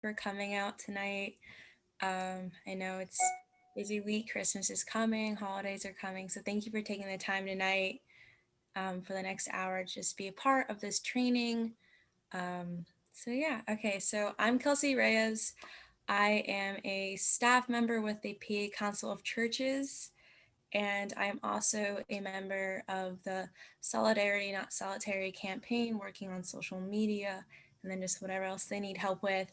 for coming out tonight. I know it's a busy week. Christmas is coming, holidays are coming. So thank you for taking the time tonight for the next hour to just be a part of this training. Okay. So I'm Kelsey Reyes. I am a staff member with the PA Council of Churches, and I'm also a member of the Solidarity Not Solitary campaign, working on social media and then just whatever else they need help with.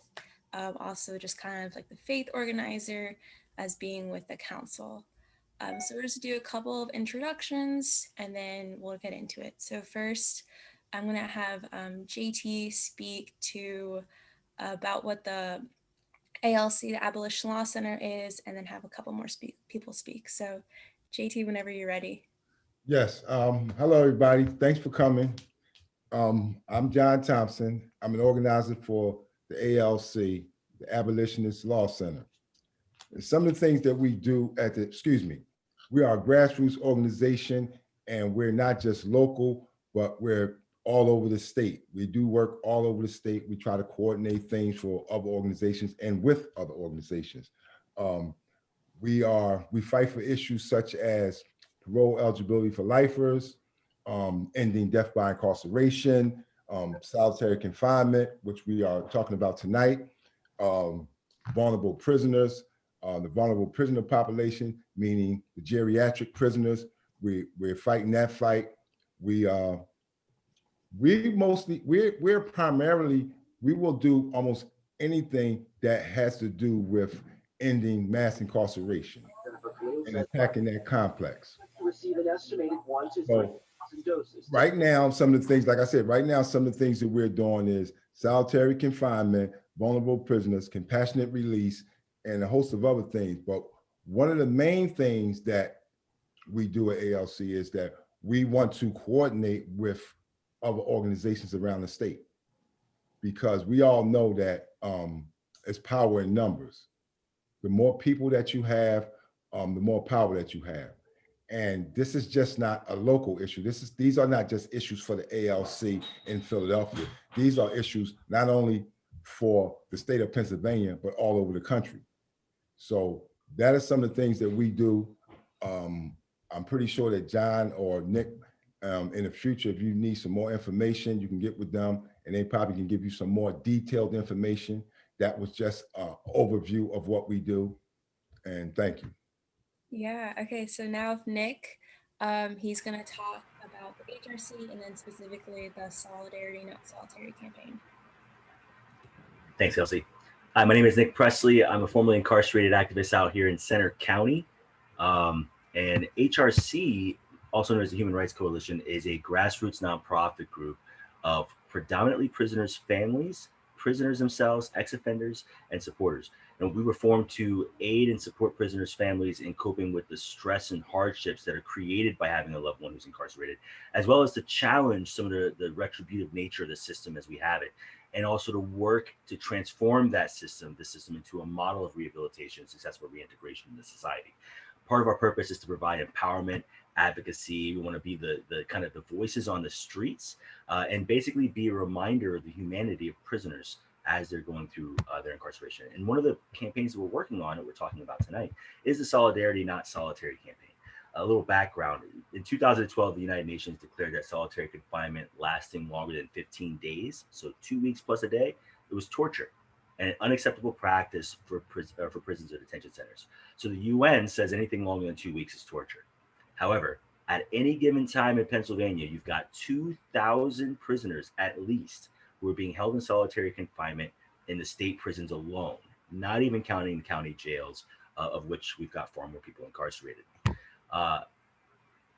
Also, just kind of like the faith organizer as being with the council. So we're just do a couple of introductions and then we'll get into it. So first, I'm going to have JT speak to about what the ALC, the Abolition Law Center, is, and then have a couple more people speak. So, JT, whenever you're ready. Yes. Hello, everybody. Thanks for coming. I'm John Thompson. I'm an organizer for the ALC, the Abolitionist Law Center. And some of the things that we do we are a grassroots organization, and we're not just local, but we're all over the state. We do work all over the state. We try to coordinate things for other organizations and with other organizations. Um, we fight for issues such as parole eligibility for lifers, ending death by incarceration, solitary confinement, which we are talking about tonight, um, vulnerable prisoners, the vulnerable prisoner population, meaning the geriatric prisoners. We're fighting that fight. We we're primarily, we will do almost anything that has to do with ending mass incarceration and attacking that complex. So right now, some of the things, like I said, right now, some of the things that we're doing is solitary confinement, vulnerable prisoners, compassionate release, and a host of other things. But one of the main things that we do at ALC is that we want to coordinate with other organizations around the state, because we all know that it's power in numbers. The more people that you have, the more power that you have. And this is just not a local issue. These are not just issues for the ALC in Philadelphia. These are issues not only for the state of Pennsylvania, but all over the country. So that is some of the things that we do. I'm pretty sure that John or Nick, in the future, if you need some more information, you can get with them and they probably can give you some more detailed information. That was just an overview of what we do. And thank you. Yeah, okay, so now with Nick, he's going to talk about the HRC and then specifically the Solidarity Not Solitary campaign. Thanks, Kelsey. Hi, my name is Nick Presley. I'm a formerly incarcerated activist out here in Center County. And HRC, also known as the Human Rights Coalition, is a grassroots nonprofit group of predominantly prisoners' families, prisoners themselves, ex-offenders, and supporters. And we were formed to aid and support prisoners' families in coping with the stress and hardships that are created by having a loved one who's incarcerated, as well as to challenge some of the retributive nature of the system as we have it, and also to work to transform the system into a model of rehabilitation, successful reintegration into society. Part of our purpose is to provide empowerment, advocacy. We want to be the kind of the voices on the streets, and basically be a reminder of the humanity of prisoners as they're going through their incarceration. And one of the campaigns that we're working on, that we're talking about tonight, is the Solidarity Not Solitary campaign. A little background: in 2012, the United Nations declared that solitary confinement lasting longer than 15 days, so 2 weeks plus a day, it was torture and an unacceptable practice for prisons or detention centers. So the UN says anything longer than 2 weeks is torture. However, at any given time in Pennsylvania, you've got 2,000 prisoners at least who are being held in solitary confinement in the state prisons alone, not even counting the county jails, of which we've got far more people incarcerated. Uh,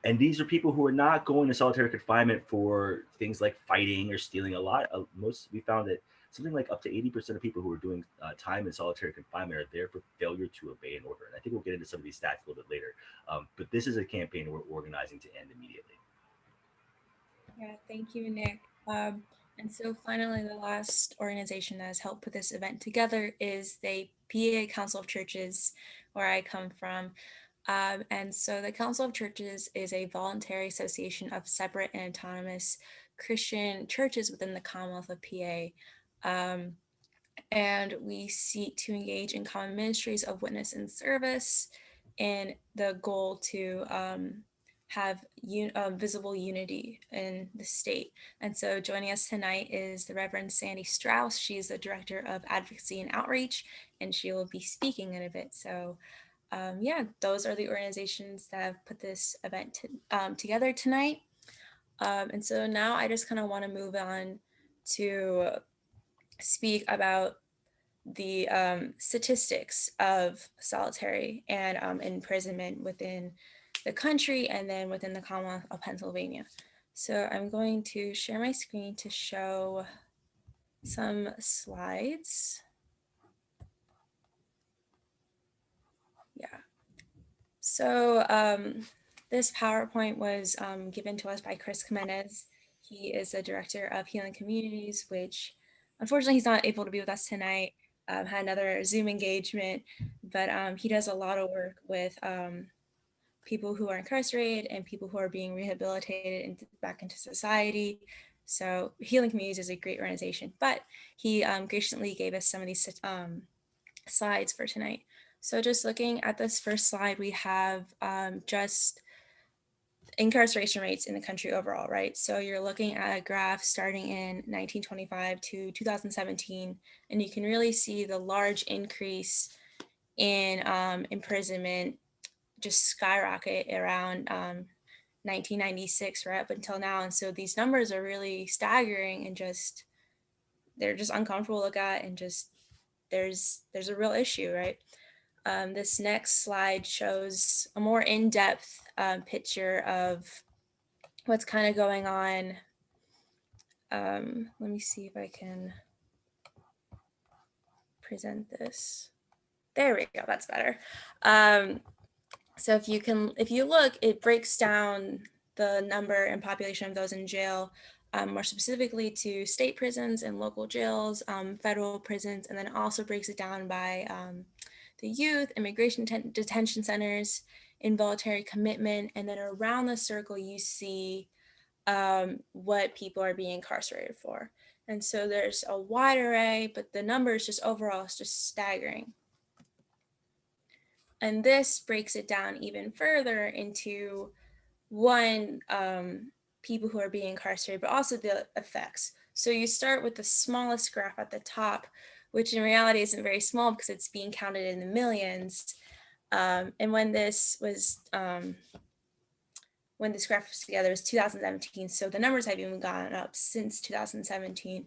and these are people who are not going to solitary confinement for things like fighting or stealing. A lot of most We found that something like up to 80% of people who are doing time in solitary confinement are there for failure to obey an order. And I think we'll get into some of these stats a little bit later. But this is a campaign we're organizing to end immediately. Yeah, thank you, Nick. And so finally, the last organization that has helped put this event together is the PA Council of Churches, where I come from. And so the Council of Churches is a voluntary association of separate and autonomous Christian churches within the Commonwealth of PA. and we seek to engage in common ministries of witness and service, and the goal to have visible unity in the state. And so joining us tonight is the Reverend Sandy Strauss. She's the Director of Advocacy and Outreach, and she will be speaking in a bit. So yeah, those are the organizations that have put this event together tonight. And so now I just kind of want to move on to speak about the statistics of solitary and imprisonment within the country and then within the Commonwealth of Pennsylvania. So I'm going to share my screen to show some slides. Yeah. So this PowerPoint was given to us by Chris Jimenez. He is the Director of Healing Communities, which unfortunately he's not able to be with us tonight. Had another Zoom engagement, but he does a lot of work with people who are incarcerated and people who are being rehabilitated back into society. So Healing Communities is a great organization, but he graciously gave us some of these slides for tonight. So just looking at this first slide, we have just incarceration rates in the country overall, right? So you're looking at a graph starting in 1925 to 2017, and you can really see the large increase in imprisonment just skyrocket around 1996 right up until now. And so these numbers are really staggering and just, they're just uncomfortable to look at, and just there's a real issue, right? This next slide shows a more in-depth picture of what's kind of going on. Let me see if I can present this. There we go, that's better. So if you look, it breaks down the number and population of those in jail, more specifically to state prisons and local jails, federal prisons, and then it also breaks it down by the youth, immigration detention centers, involuntary commitment, and then around the circle you see what people are being incarcerated for. And so there's a wide array, but the numbers just overall is just staggering. And this breaks it down even further into one, people who are being incarcerated, but also the effects. So you start with the smallest graph at the top, which in reality isn't very small because it's being counted in the millions. And when this graph was together, it was 2017. So the numbers have even gone up since 2017.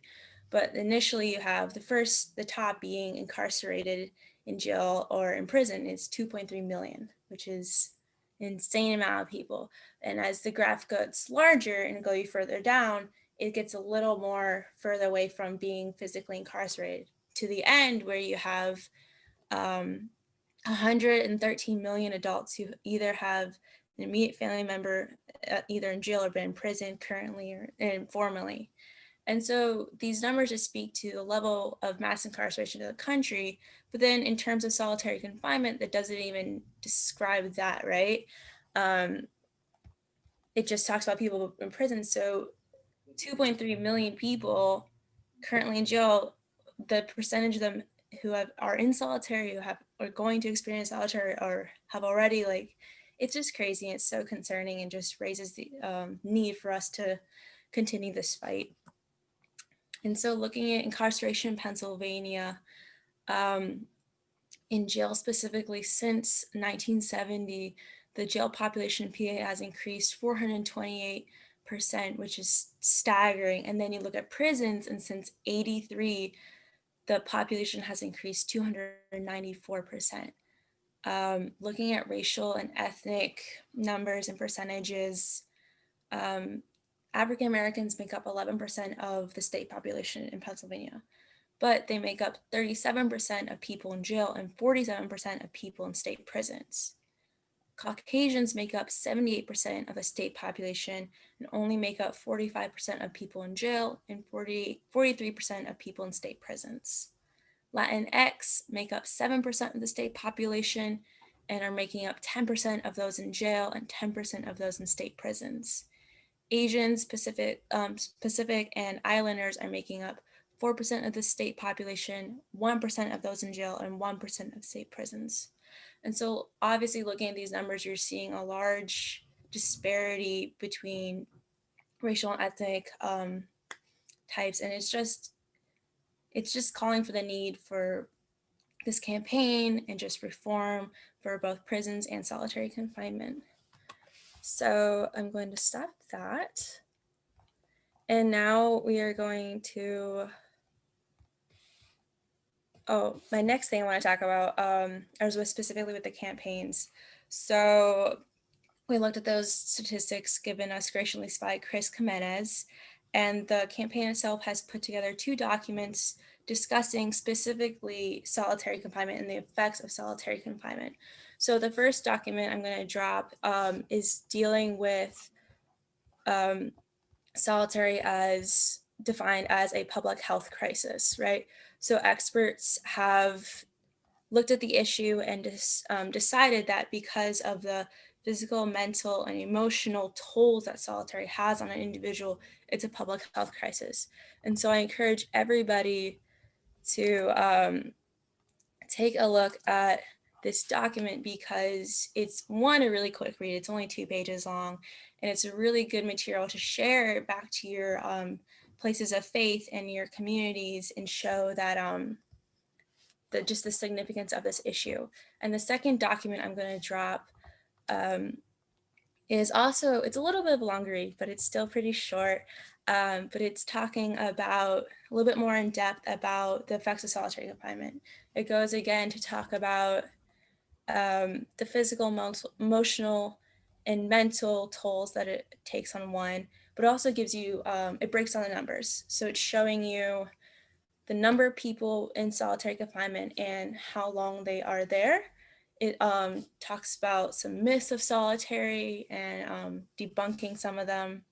But initially you have the top being incarcerated in jail or in prison is 2.3 million, which is an insane amount of people. And as the graph gets larger and go further down, it gets a little more further away from being physically incarcerated to the end where you have 113 million adults who either have an immediate family member either in jail or been in prison currently or informally. And so these numbers just speak to the level of mass incarceration in the country. But then in terms of solitary confinement, that doesn't even describe that, right? It just talks about people in prison. So 2.3 million people currently in jail, the percentage of them who are in solitary, who are going to experience solitary or have already, like, it's just crazy. It's so concerning and just raises the need for us to continue this fight. And so looking at incarceration in Pennsylvania, in jail specifically since 1970, the jail population in PA has increased 428%, which is staggering. And then you look at prisons, and since 83, the population has increased 294%. Looking at racial and ethnic numbers and percentages, African Americans make up 11% of the state population in Pennsylvania, but they make up 37% of people in jail and 47% of people in state prisons. Caucasians make up 78% of the state population and only make up 45% of people in jail and 43% of people in state prisons. Latinx make up 7% of the state population and are making up 10% of those in jail and 10% of those in state prisons. Asians, Pacific and Islanders are making up 4% of the state population, 1% of those in jail, and 1% of state prisons. And so obviously looking at these numbers, you're seeing a large disparity between racial and ethnic types. And it's just calling for the need for this campaign and just reform for both prisons and solitary confinement. So I'm going to stop that. And now we are going to, my next thing I want to talk about was specifically with the campaigns. So we looked at those statistics given us graciously by Chris Jimenez, and the campaign itself has put together 2 documents discussing specifically solitary confinement and the effects of solitary confinement. So the first document I'm going to drop is dealing with solitary as defined as a public health crisis, right? So experts have looked at the issue and decided that because of the physical, mental, and emotional tolls that solitary has on an individual, it's a public health crisis. And so I encourage everybody to take a look at this document because it's a really quick read. It's only 2 pages long, and it's a really good material to share back to your places of faith and your communities and show that just the significance of this issue. And the second document I'm going to drop is also, it's a little bit of a longer read, but it's still pretty short. But it's talking about a little bit more in depth about the effects of solitary confinement. It goes again to talk about the physical, emotional, and mental tolls that it takes on one, but it also gives you, it breaks down the numbers. So it's showing you the number of people in solitary confinement and how long they are there. It talks about some myths of solitary and debunking some of them.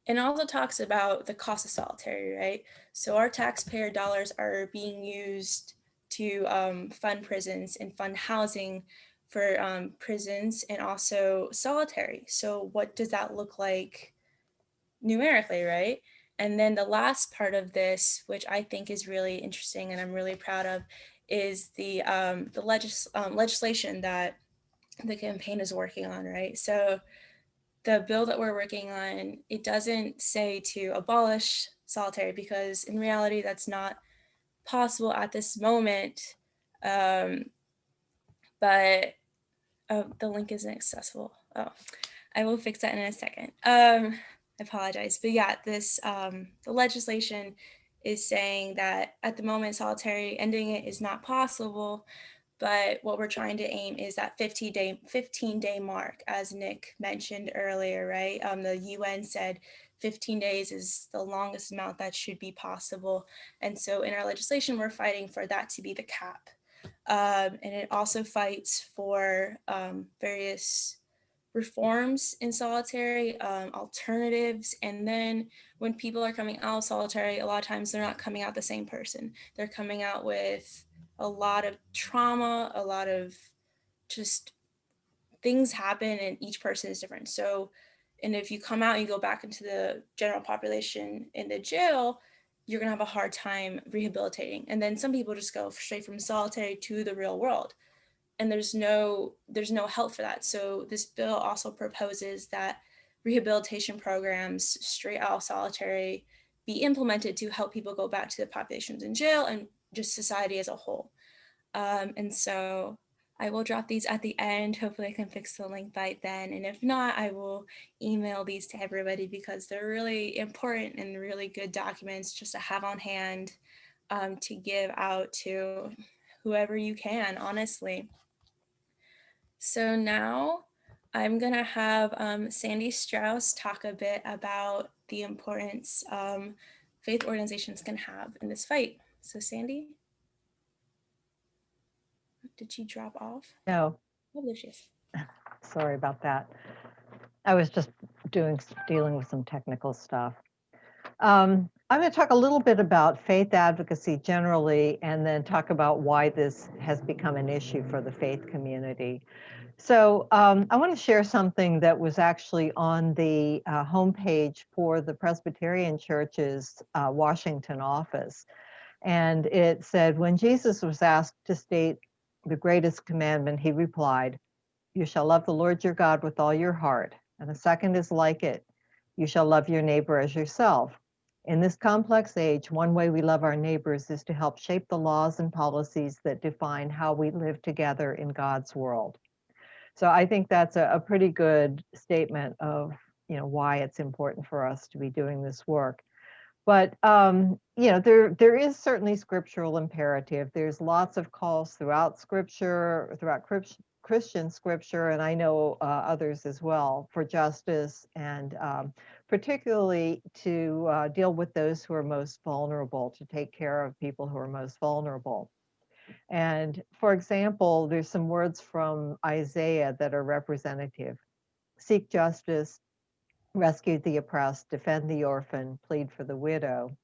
And also talks about the cost of solitary, right? So our taxpayer dollars are being used to fund prisons and fund housing for prisons and also solitary. So what does that look like numerically, right? And then the last part of this, which I think is really interesting and I'm really proud of, is the legislation that the campaign is working on, right? So the bill that we're working on, it doesn't say to abolish solitary because in reality, that's not possible at this moment. But the link isn't accessible. Oh, I will fix that in a second. I apologize. But yeah, this the legislation is saying that at the moment, solitary ending it is not possible. But what we're trying to aim is that 15-day mark, as Nick mentioned earlier, right? The UN said 15 days is the longest amount that should be possible. And so in our legislation, we're fighting for that to be the cap. And it also fights for various reforms in solitary, alternatives. And then when people are coming out of solitary, a lot of times they're not coming out the same person. They're coming out with a lot of trauma, a lot of just things happen and each person is different. So, and if you come out and you go back into the general population in the jail, you're gonna have a hard time rehabilitating. And then some people just go straight from solitary to the real world. And there's no help for that. So this bill also proposes that rehabilitation programs straight out of solitary be implemented to help people go back to the populations in jail and just society as a whole. And so I will drop these at the end. Hopefully I can fix the link by then. And if not, I will email these to everybody because they're really important and really good documents just to have on hand to give out to whoever you can, honestly. So now I'm gonna have Sandy Strauss talk a bit about the importance faith organizations can have in this fight. So Sandy? Did she drop off? No. Oh, there she is. Sorry about that. I was just dealing with some technical stuff. I'm going to talk a little bit about faith advocacy generally, and then talk about why this has become an issue for the faith community. So I want to share something that was actually on the homepage for the Presbyterian Church's Washington office. And it said, when Jesus was asked to state the greatest commandment, he replied, "You shall love the Lord your God with all your heart." And the second is like it, "You shall love your neighbor as yourself." In this complex age, one way we love our neighbors is to help shape the laws and policies that define how we live together in God's world. So I think that's a pretty good statement of, why it's important for us to be doing this work. But there is certainly scriptural imperative. There's lots of calls throughout Scripture, throughout Christian Scripture, and I know others as well, for justice, and particularly to deal with those who are most vulnerable, to take care of people who are most vulnerable. And for example, there's some words from Isaiah that are representative. Seek justice, rescue the oppressed, defend the orphan, plead for the widow.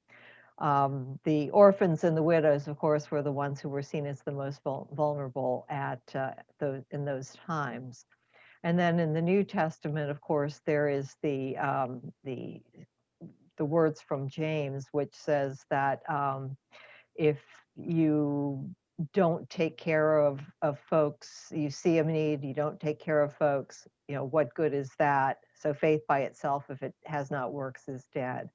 The orphans and the widows, of course, were the ones who were seen as the most vulnerable in those times. And then in the New Testament, of course, there is the words from James, which says that if you don't take care of folks, you see a need, you don't take care of folks, what good is that? So faith by itself, if it has not works, is dead.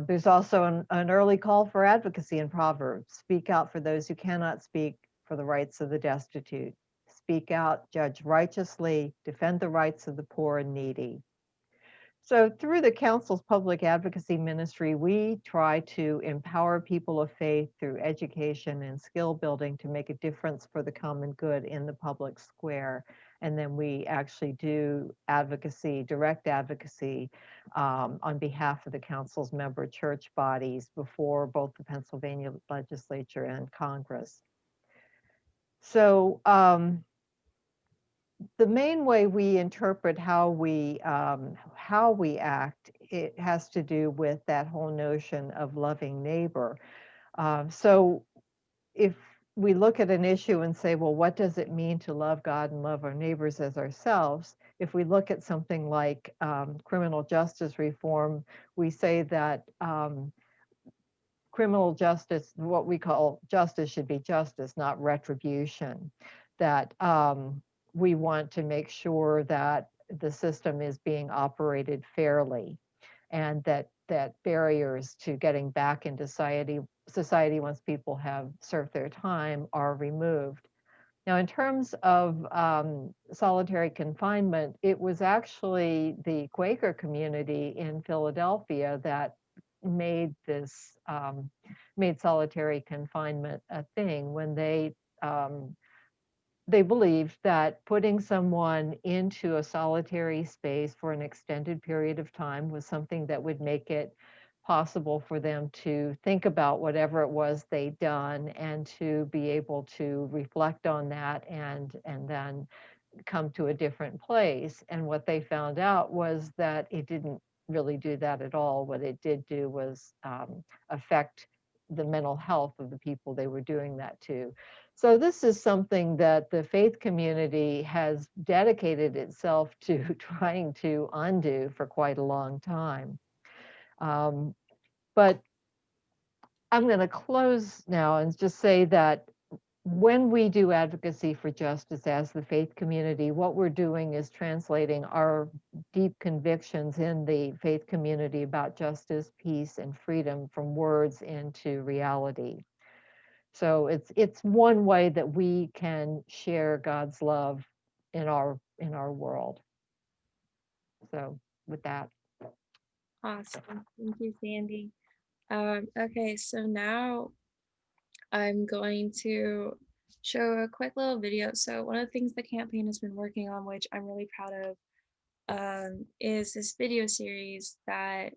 There's also an early call for advocacy in Proverbs. Speak out for those who cannot speak, for the rights of the destitute. Speak out, judge righteously, defend the rights of the poor and needy. So through the Council's public advocacy ministry, we try to empower people of faith through education and skill building to make a difference for the common good in the public square. And then we actually do advocacy, direct advocacy, on behalf of the Council's member church bodies before both the Pennsylvania legislature and Congress. So the main way we interpret how we act, it has to do with that whole notion of loving neighbor. So if we look at an issue and say, well, what does it mean to love God and love our neighbors as ourselves? If we look at something like criminal justice reform, we say that criminal justice, what we call justice, should be justice, not retribution. That we want to make sure that the system is being operated fairly, and that barriers to getting back into society once people have served their time are removed. Now, in terms of solitary confinement, it was actually the Quaker community in Philadelphia that made this made solitary confinement a thing when they believed that putting someone into a solitary space for an extended period of time was something that would make it possible for them to think about whatever it was they'd done, and to be able to reflect on that and then come to a different place. And what they found out was that it didn't really do that at all. What it did do was affect the mental health of the people they were doing that to. So this is something that the faith community has dedicated itself to trying to undo for quite a long time. But I'm going to close now and just say that when we do advocacy for justice as the faith community, what we're doing is translating our deep convictions in the faith community about justice, peace, and freedom from words into reality. So it's one way that we can share God's love in our world. So with that. Awesome. Thank you, Sandy. Okay, so now I'm going to show a quick little video. So one of the things the campaign has been working on, which I'm really proud of, is this video series that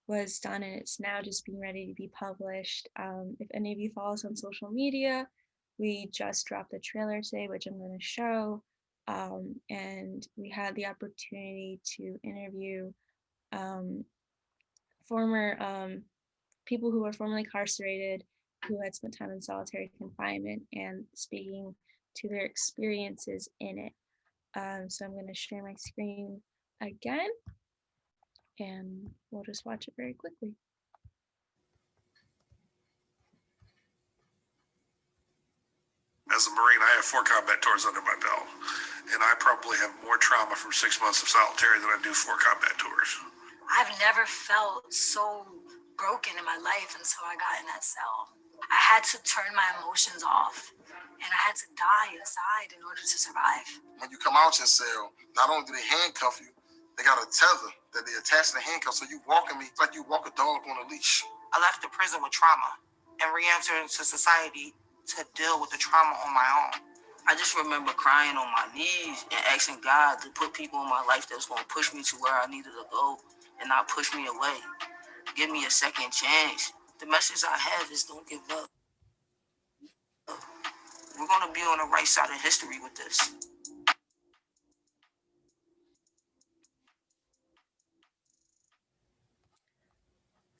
was done, and it's now just being ready to be published. If any of you follow us on social media, we just dropped a trailer today, which I'm going to show. And we had the opportunity to interview former people who were formerly incarcerated who had spent time in solitary confinement and speaking to their experiences in it. So I'm going to share my screen again, and we'll just watch it very quickly. As a Marine, I have 4 combat tours under my belt, and I probably have more trauma from 6 months of solitary than I do 4 combat tours. I've never felt so broken in my life until I got in that cell. I had to turn my emotions off, and I had to die inside in order to survive. When you come out your cell, not only do they handcuff you, they got a tether that they attach to the handcuff, so you walking me like you walk a dog on a leash. I left the prison with trauma and re-entered into society to deal with the trauma on my own. I just remember crying on my knees and asking God to put people in my life that's going to push me to where I needed to go and not push me away. Give me a second chance. The message I have is don't give up. We're going to be on the right side of history with this.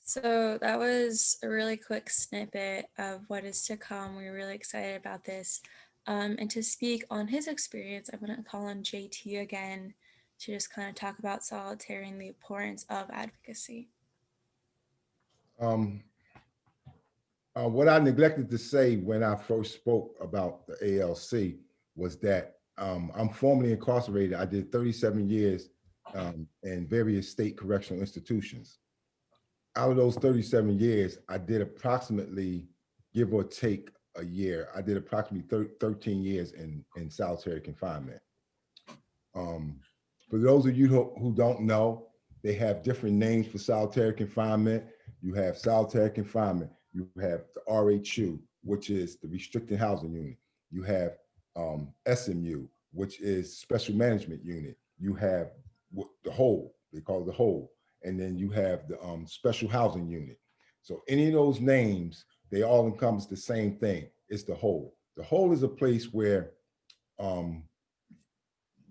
So that was a really quick snippet of what is to come. We're really excited about this. And to speak on his experience, I'm going to call on JT again to just kind of talk about solitary and the importance of advocacy. What I neglected to say when I first spoke about the ALC was that I'm formerly incarcerated. I did 37 years in various state correctional institutions. Out of those 37 years, I did approximately, give or take a year, I did approximately 13 years in solitary confinement. For those of you who don't know, they have different names for solitary confinement. You have solitary confinement. You have the RHU, which is the restricted housing unit. You have SMU, which is special management unit. You have the whole, they call it the whole. And then you have the special housing unit. So any of those names, they all encompass the same thing. It's the whole. The whole is a place where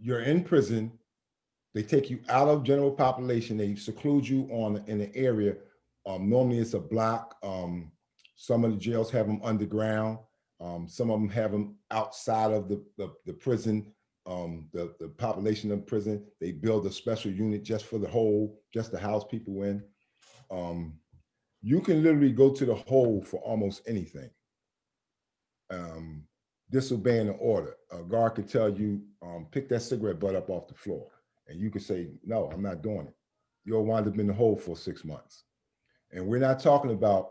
you're in prison. They take you out of general population. They seclude you in an area. Normally it's a block. Some of the jails have them underground. Some of them have them outside of the prison, the population of prison. They build a special unit just for the whole, just to house people in. You can literally go to the whole for almost anything. Disobeying an order. A guard could tell you, pick that cigarette butt up off the floor. And you could say, no, I'm not doing it. You'll wind up in the hole for 6 months. And we're not talking about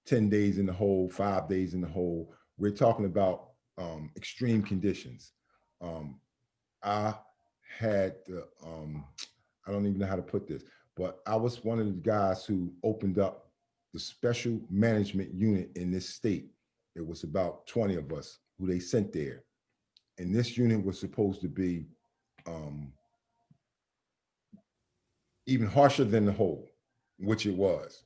10 days in the hole, 5 days in the hole. We're talking about extreme conditions. I had, I don't even know how to put this, but I was one of the guys who opened up the special management unit in this state. It was about 20 of us who they sent there. And this unit was supposed to be even harsher than the whole, which it was.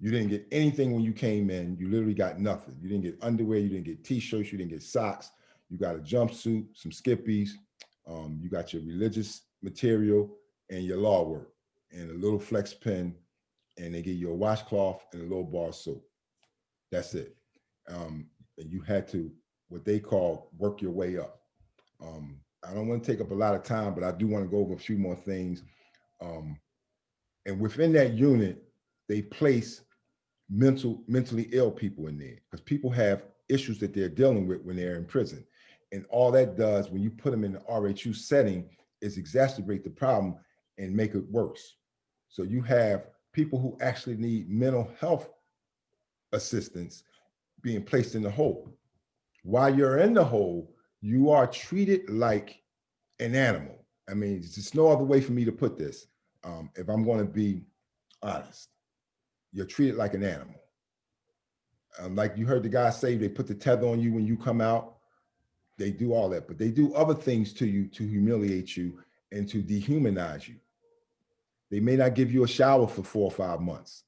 You didn't get anything when you came in. You literally got nothing. You didn't get underwear. You didn't get t-shirts. You didn't get socks. You got a jumpsuit, some skippies. You got your religious material and your law work and a little flex pen. And they give you a washcloth and a little bar of soap. That's it. And you had to, what they call, work your way up. I don't want to take up a lot of time, but I do want to go over a few more things. And within that unit, they place mentally ill people in there because people have issues that they're dealing with when they're in prison. And all that does when you put them in the RHU setting is exacerbate the problem and make it worse. So you have people who actually need mental health assistance being placed in the hole. While you're in the hole, you are treated like an animal. I mean, there's just no other way for me to put this. If I'm going to be honest, you're treated like an animal. Like you heard the guy say, they put the tether on you when you come out. They do all that, but they do other things to you to humiliate you and to dehumanize you. They may not give you a shower for 4 or 5 months.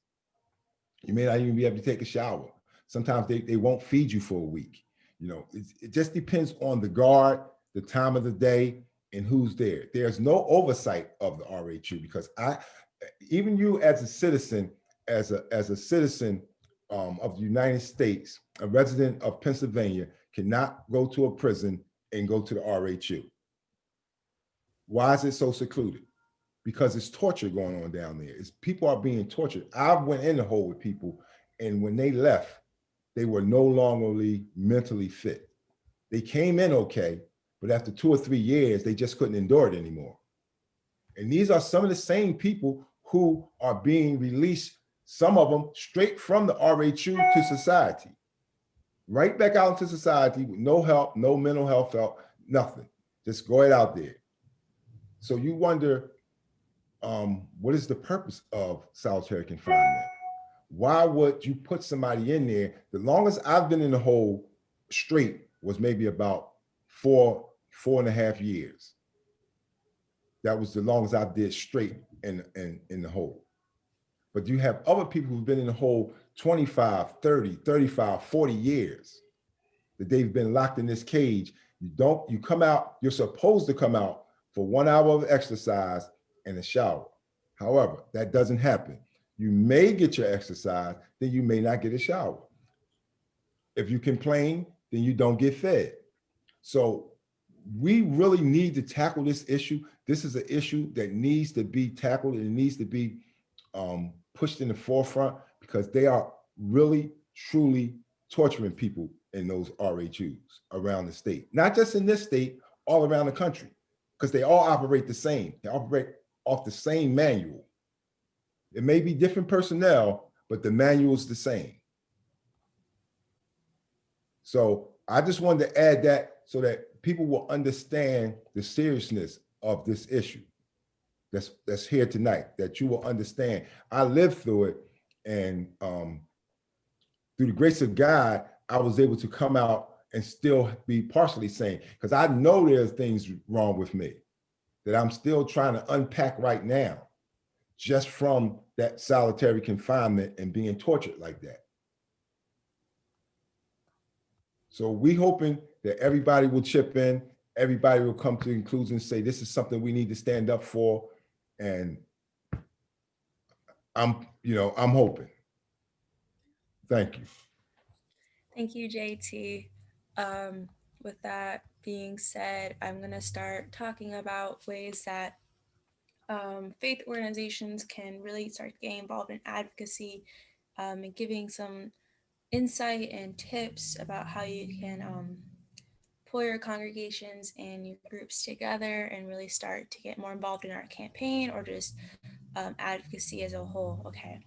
You may not even be able to take a shower. Sometimes they won't feed you for a week. You know, it just depends on the guard, the time of the day, and who's there. There's no oversight of the RHU because even you as a citizen, as a citizen of the United States, a resident of Pennsylvania cannot go to a prison and go to the RHU. Why is it so secluded? Because it's torture going on down there. It's people are being tortured. I went in the hole with people, and when they left, they were no longer mentally fit. They came in okay, but after 2 or 3 years, they just couldn't endure it anymore. And these are some of the same people who are being released, some of them straight from the RHU to society, right back out into society with no help, no mental health help, nothing. Just go it out there. So you wonder, what is the purpose of solitary confinement? Why would you put somebody in there? The longest I've been in the hole straight was maybe about 4.5 years. That was the longest I did straight in the hole. But you have other people who've been in the hole 25, 30, 35, 40 years that they've been locked in this cage. You come out, you're supposed to come out for 1 hour of exercise and a shower. However, that doesn't happen. You may get your exercise, then you may not get a shower. If you complain, then you don't get fed. So we really need to tackle this issue. This is an issue that needs to be tackled and it needs to be pushed in the forefront because they are really, truly torturing people in those RHUs around the state. Not just in this state, all around the country, because they all operate the same. They operate off the same manual. It may be different personnel, but the manual is the same. So I just wanted to add that so that people will understand the seriousness of this issue that's here tonight, that you will understand. I lived through it, and through the grace of God, I was able to come out and still be partially sane, because I know there's things wrong with me that I'm still trying to unpack right now, just from that solitary confinement and being tortured like that. So we hoping that everybody will chip in, everybody will come to the conclusion and say, this is something we need to stand up for. And I'm hoping. Thank you. Thank you, JT. With that being said, I'm going to start talking about ways that faith organizations can really start getting involved in advocacy, and giving some insight and tips about how you can pull your congregations and your groups together and really start to get more involved in our campaign or just advocacy as a whole. Okay.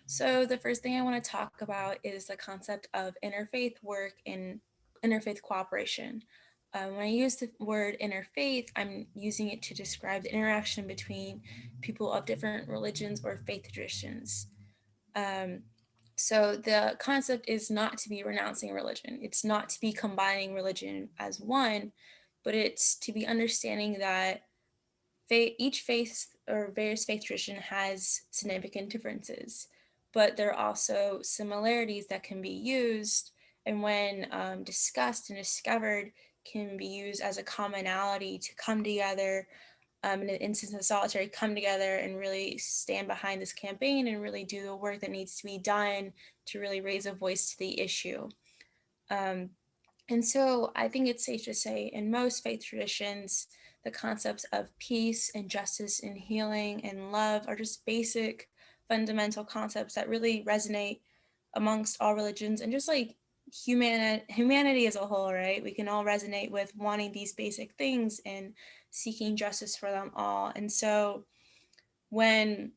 So the first thing I want to talk about is the concept of interfaith work and interfaith cooperation. When I use the word interfaith, I'm using it to describe the interaction between people of different religions or faith traditions. So the concept is not to be renouncing religion. It's not to be combining religion as one, but it's to be understanding that each faith or various faith tradition has significant differences, but there are also similarities that can be used, and when discussed and discovered, can be used as a commonality to come together, in an instance of solitary, come together and really stand behind this campaign and really do the work that needs to be done to really raise a voice to the issue. And so I think it's safe to say in most faith traditions, the concepts of peace and justice and healing and love are just basic fundamental concepts that really resonate amongst all religions and just like humanity as a whole, right? We can all resonate with wanting these basic things and seeking justice for them all. And so when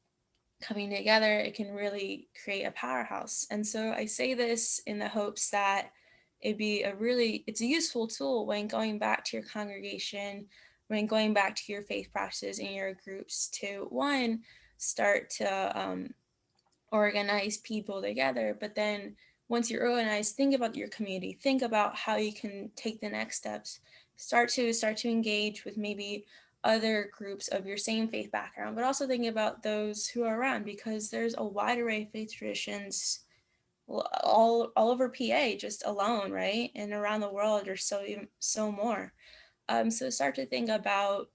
coming together, it can really create a powerhouse. And so I say this in the hopes that it's a useful tool when going back to your congregation, when going back to your faith practices and your groups to one, start to organize people together. But then once you're organized, think about your community, think about how you can take the next steps, start to engage with maybe other groups of your same faith background, but also thinking about those who are around, because there's a wide array of faith traditions all over PA just alone, right? And around the world, there's so more. So start to think about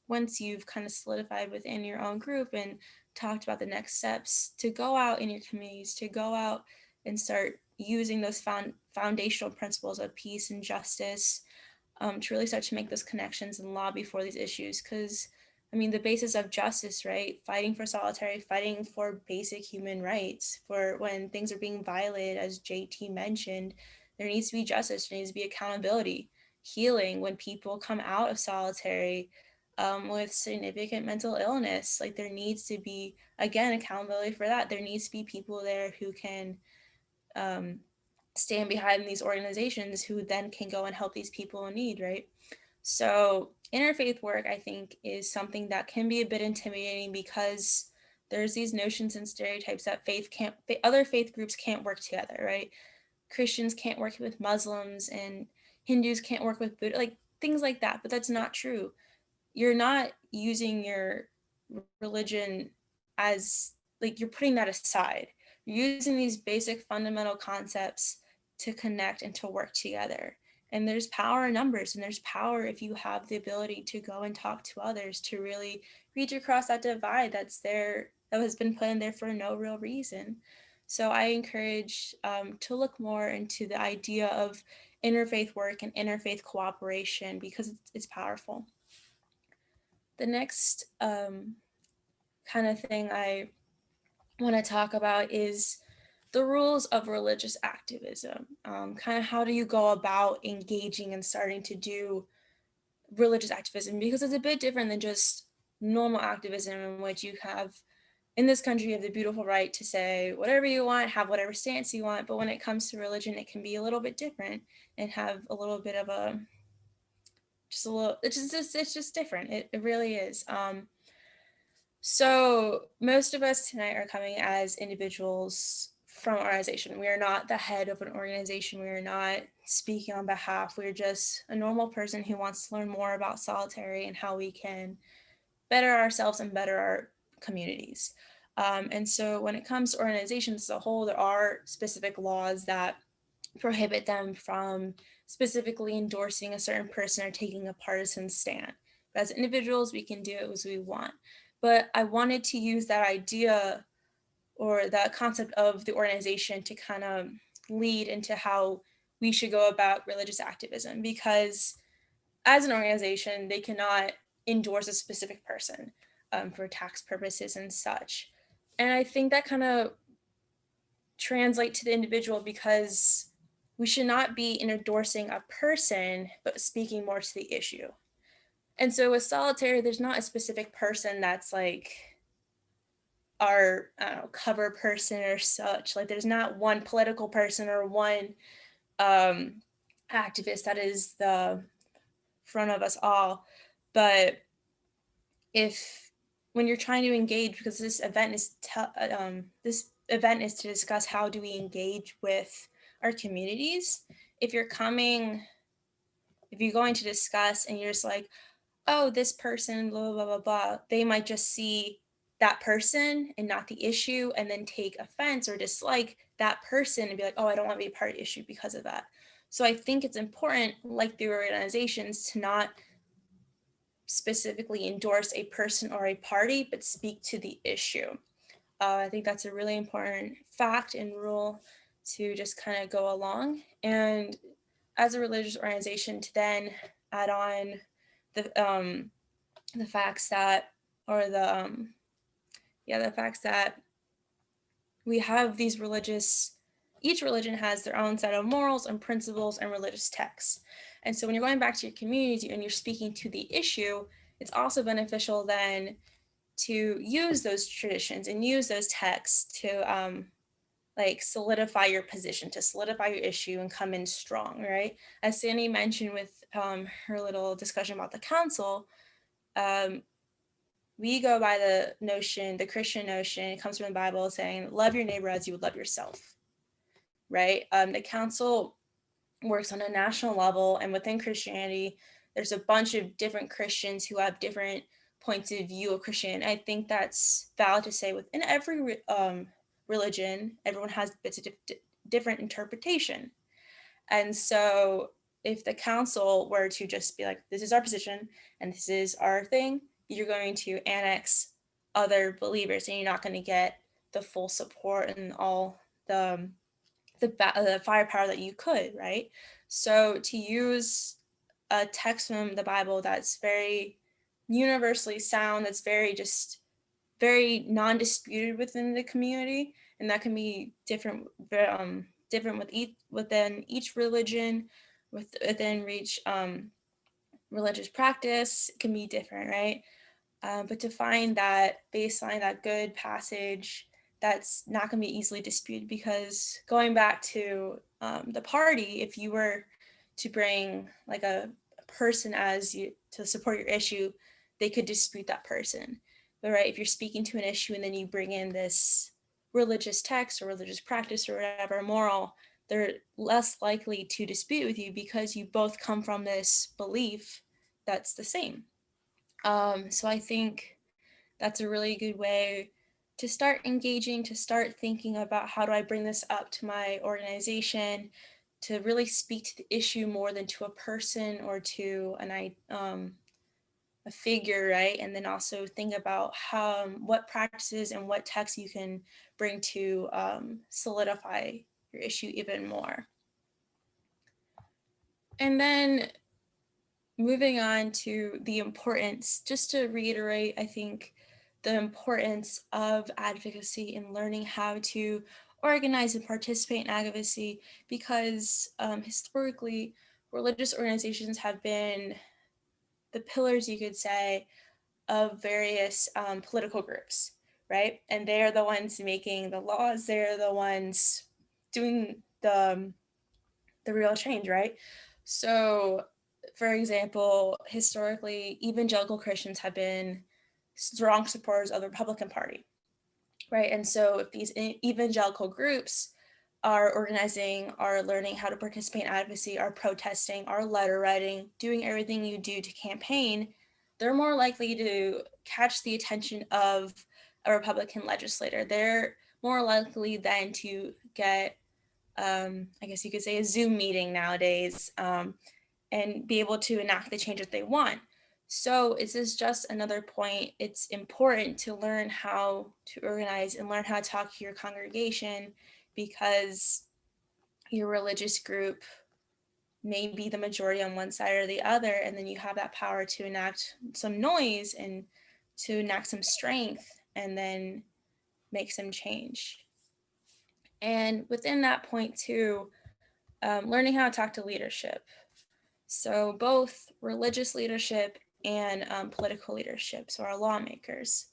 once you've kind of solidified within your own group and talked about the next steps to go out in your communities, to go out and start using those foundational principles of peace and justice, to really start to make those connections and lobby for these issues. Because, I mean, the basis of justice, right? Fighting for solidarity, fighting for basic human rights, for when things are being violated, as JT mentioned, there needs to be justice, there needs to be accountability, healing when people come out of solitary with significant mental illness. Like, there needs to be, again, accountability for that. There needs to be people there who can stand behind these organizations who then can go and help these people in need, right? So interfaith work, I think, is something that can be a bit intimidating because there's these notions and stereotypes that other faith groups can't work together, right? Christians can't work with Muslims and Hindus can't work with Buddha, like things like that. But that's not true. You're not using your religion as, like, you're putting that aside. You're using these basic fundamental concepts to connect and to work together. And there's power in numbers, and there's power if you have the ability to go and talk to others, to really reach across that divide that's there, that has been put in there for no real reason. So I encourage to look more into the idea of interfaith work and interfaith cooperation because it's powerful. The next kind of thing I want to talk about is the rules of religious activism. Kind of how do you go about engaging and starting to do religious activism? Because it's a bit different than just normal activism, in which you have, in this country, you have the beautiful right to say whatever you want, have whatever stance you want. But when it comes to religion, it can be a little bit different and have a little bit of it's just different. It really is. So most of us tonight are coming as individuals from an organization. We are not the head of an organization. We are not speaking on behalf. We're just a normal person who wants to learn more about solitary and how we can better ourselves and better our communities. And so when it comes to organizations as a whole, there are specific laws that prohibit them from specifically endorsing a certain person or taking a partisan stand. But as individuals, we can do it as we want. But I wanted to use that idea or that concept of the organization to kind of lead into how we should go about religious activism, because as an organization, they cannot endorse a specific person for tax purposes and such. And I think that kind of translate to the individual, because we should not be endorsing a person, but speaking more to the issue. And so with solitary, there's not a specific person that's like our, I don't know, cover person or such. Like, there's not one political person or one activist that is the front of us all. But when you're trying to engage, because this event is to discuss how do we engage with our communities. If you're going to discuss and you're just like, oh, this person, blah, blah, blah, blah, they might just see that person and not the issue, and then take offense or dislike that person and be like, oh, I don't want to be a part of the issue because of that. So I think it's important, like the organizations, to not specifically endorse a person or a party, but speak to the issue. I think that's a really important fact and rule to just kind of go along. And as a religious organization, to then add on the facts that, or the facts that we have these each religion has their own set of morals and principles and religious texts. And so when you're going back to your community and you're speaking to the issue, it's also beneficial then to use those traditions and use those texts to like solidify your position, to solidify your issue and come in strong, right? As Sandy mentioned with her little discussion about the council, we go by the Christian notion, it comes from the Bible, saying, love your neighbor as you would love yourself, right? The council works on a national level, and within Christianity, there's a bunch of different Christians who have different points of view of Christianity. I think that's valid to say within every religion, everyone has bits of different interpretation. And so if the council were to just be like, this is our position and this is our thing, you're going to annex other believers, and you're not going to get the full support and all the firepower that you could, right? So to use a text from the Bible that's very universally sound, that's very non-disputed within the community, and that can be different within each religion, within each religious practice, can be different, right? But to find that baseline, that good passage that's not going to be easily disputed, because going back to the party, if you were to bring like a person as you to support your issue, they could dispute that person. But right, if you're speaking to an issue and then you bring in this religious text or religious practice or whatever moral, they're less likely to dispute with you because you both come from this belief that's the same. So I think that's a really good way to start engaging, to start thinking about how do I bring this up to my organization, to really speak to the issue more than to a person or to a figure, right? And then also think about what practices and what texts you can bring to solidify your issue even more. And then moving on to the importance, just to reiterate, I think the importance of advocacy and learning how to organize and participate in advocacy, because historically, religious organizations have been the pillars, you could say, of various political groups, right? And they're the ones making the laws, they're the ones doing the real change, right? So, for example, historically, evangelical Christians have been strong supporters of the Republican Party, right? And so, if these evangelical groups are organizing, are learning how to participate in advocacy, are protesting, are letter writing, doing everything you do to campaign, they're more likely to catch the attention of a Republican legislator. They're more likely then to get I guess you could say a Zoom meeting nowadays, and be able to enact the change that they want. So this is just another point. It's important to learn how to organize and learn how to talk to your congregation, because your religious group may be the majority on one side or the other, and then you have that power to enact some noise and to enact some strength and then make some change. And within that point too, learning how to talk to leadership. So both religious leadership and political leadership, so our lawmakers.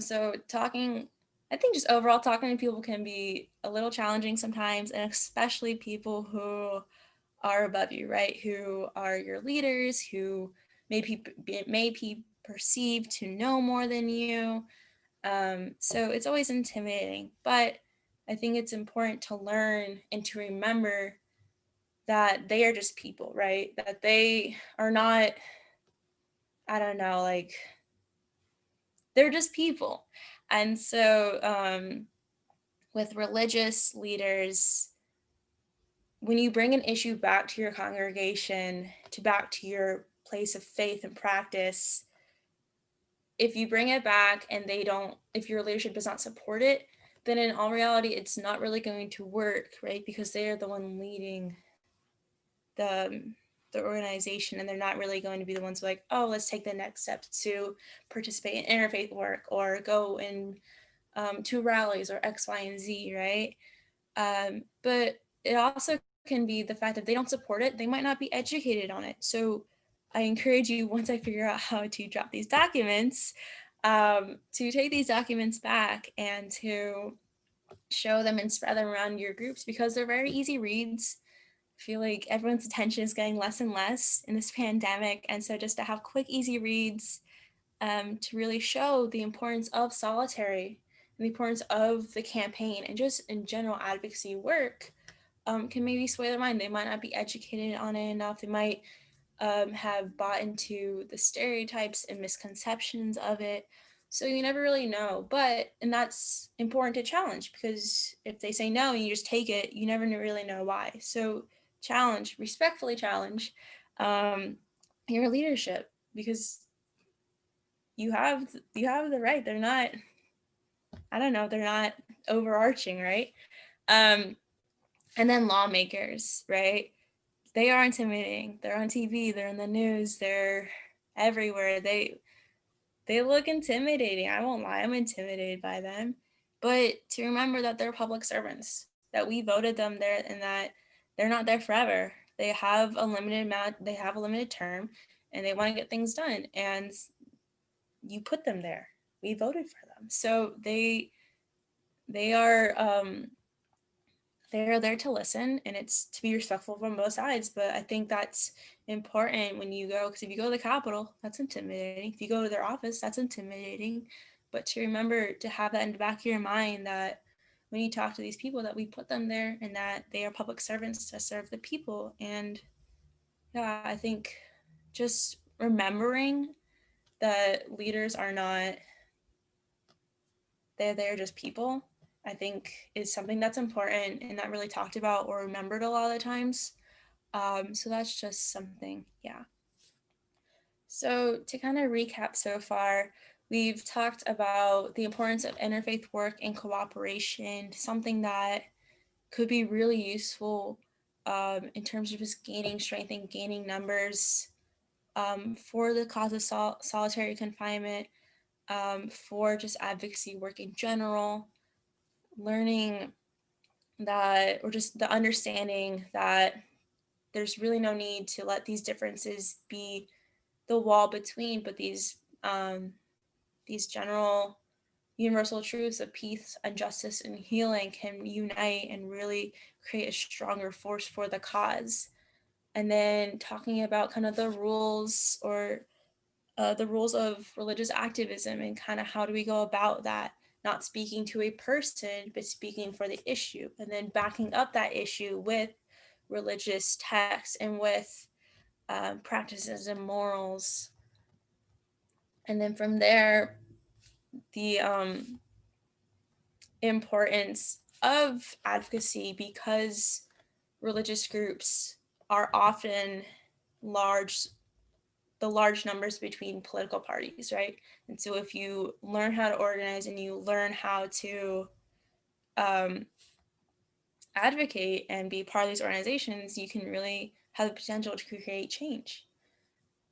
So talking, I think just overall talking to people can be a little challenging sometimes, and especially people who are above you, right? Who are your leaders, who may be perceived to know more than you. So it's always intimidating, but I think it's important to learn and to remember that they are just people, right? That they are not, I don't know, like they're just people. And so with religious leaders, when you bring an issue back to your congregation, back to your place of faith and practice, if you bring it back and if your leadership does not support it, then in all reality, it's not really going to work, right? Because they are the one leading the organization, and they're not really going to be the ones like, oh, let's take the next step to participate in interfaith work or go in to rallies or X, Y, and Z, right? But it also can be the fact that they don't support it, they might not be educated on it. So I encourage you, once I figure out how to drop these documents, to take these documents back and to show them and spread them around your groups, because they're very easy reads. I feel like everyone's attention is getting less and less in this pandemic. And so just to have quick, easy reads to really show the importance of solitary and the importance of the campaign and just in general advocacy work can maybe sway their mind. They might not be educated on it enough. They might have bought into the stereotypes and misconceptions of it. So you never really know, and that's important to challenge, because if they say no and you just take it, you never really know why. So respectfully challenge your leadership, because you have the right. They're not, I don't know, they're not overarching, right? And then lawmakers, right? They are intimidating. They're on TV, they're in the news, they're everywhere. They look intimidating. I won't lie, I'm intimidated by them. But to remember that they're public servants, that we voted them there, and that they're not there forever. They have a limited amount, they have a limited term, and they want to get things done. And you put them there. We voted for them. So they are they're there to listen, and it's to be respectful from both sides. But I think that's important when you go, because if you go to the Capitol, that's intimidating. If you go to their office, that's intimidating. But to remember to have that in the back of your mind, that when you talk to these people, that we put them there and that they are public servants to serve the people. And yeah, I think just remembering that leaders are not, they're just people, I think is something that's important and not really talked about or remembered a lot of the times. So that's just something, yeah. So to kind of recap so far, we've talked about the importance of interfaith work and cooperation, something that could be really useful in terms of just gaining strength and gaining numbers for the cause of solitary confinement, for just advocacy work in general, learning that, or just the understanding that there's really no need to let these differences be the wall between, but these general universal truths of peace and justice and healing can unite and really create a stronger force for the cause. And then talking about kind of the rules, or the rules of religious activism, and kind of how do we go about that, not speaking to a person, but speaking for the issue, and then backing up that issue with religious texts and with practices and morals. And then from there, the importance of advocacy, because religious groups are often the large numbers between political parties, right? And so if you learn how to organize and you learn how to advocate and be part of these organizations, you can really have the potential to create change.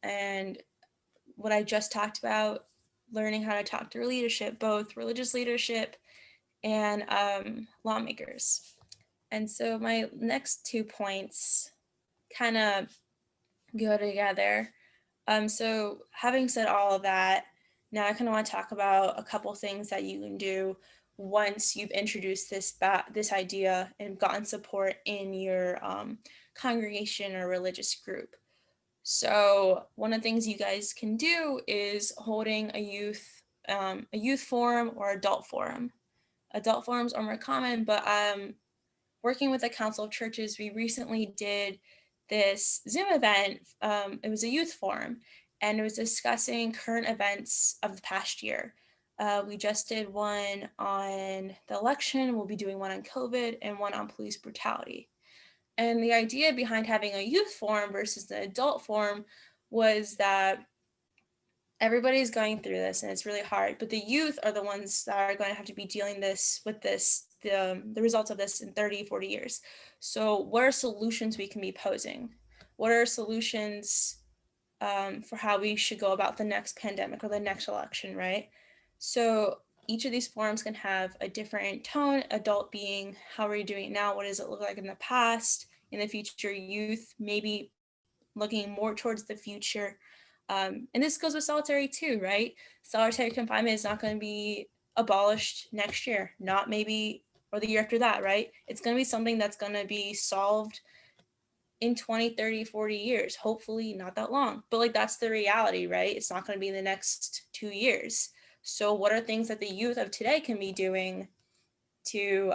And what I just talked about, learning how to talk to leadership, both religious leadership and lawmakers. And so my next 2 points kind of go together. So having said all of that, now I kind of want to talk about a couple things that you can do once you've introduced this idea and gotten support in your congregation or religious group. So one of the things you guys can do is holding a youth forum or adult forum. Adult forums are more common, but working with the Council of Churches, we recently did this Zoom event. It was a youth forum, and it was discussing current events of the past year. We just did one on the election. We'll be doing one on COVID and one on police brutality. And the idea behind having a youth forum versus the adult forum was that everybody's going through this and it's really hard, but the youth are the ones that are going to have to be dealing with the results of this in 30, 40 years. So what are solutions we can be posing? What are solutions for how we should go about the next pandemic or the next election, right? So each of these forums can have a different tone. Adult being, how are you doing it now? What does it look like in the past? In the future, youth, maybe looking more towards the future. And this goes with solitary too, right? Solitary confinement is not going to be abolished next year, not maybe, or the year after that, right? It's going to be something that's going to be solved in 20, 30, 40 years, hopefully not that long. But like, that's the reality, right? It's not going to be in the next 2 years. So what are things that the youth of today can be doing to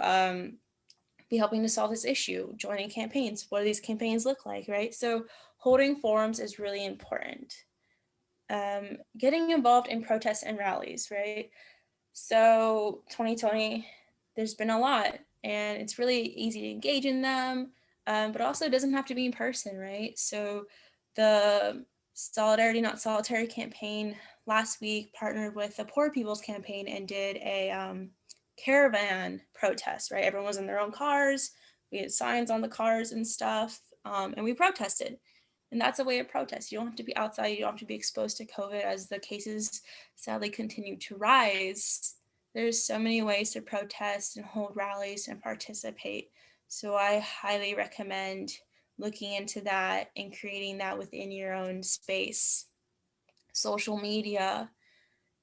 be helping to solve this issue? Joining campaigns. What do these campaigns look like, right? So holding forums is really important. Getting involved in protests and rallies, right? So 2020, there's been a lot, and it's really easy to engage in them, but also it doesn't have to be in person, right? So the Solidarity Not Solitary campaign last week partnered with the Poor People's Campaign and did a caravan protest, right? Everyone was in their own cars. We had signs on the cars and stuff, and we protested. And that's a way of protest. You don't have to be outside. You don't have to be exposed to COVID as the cases sadly continue to rise. There's so many ways to protest and hold rallies and participate. So I highly recommend looking into that and creating that within your own space. Social media,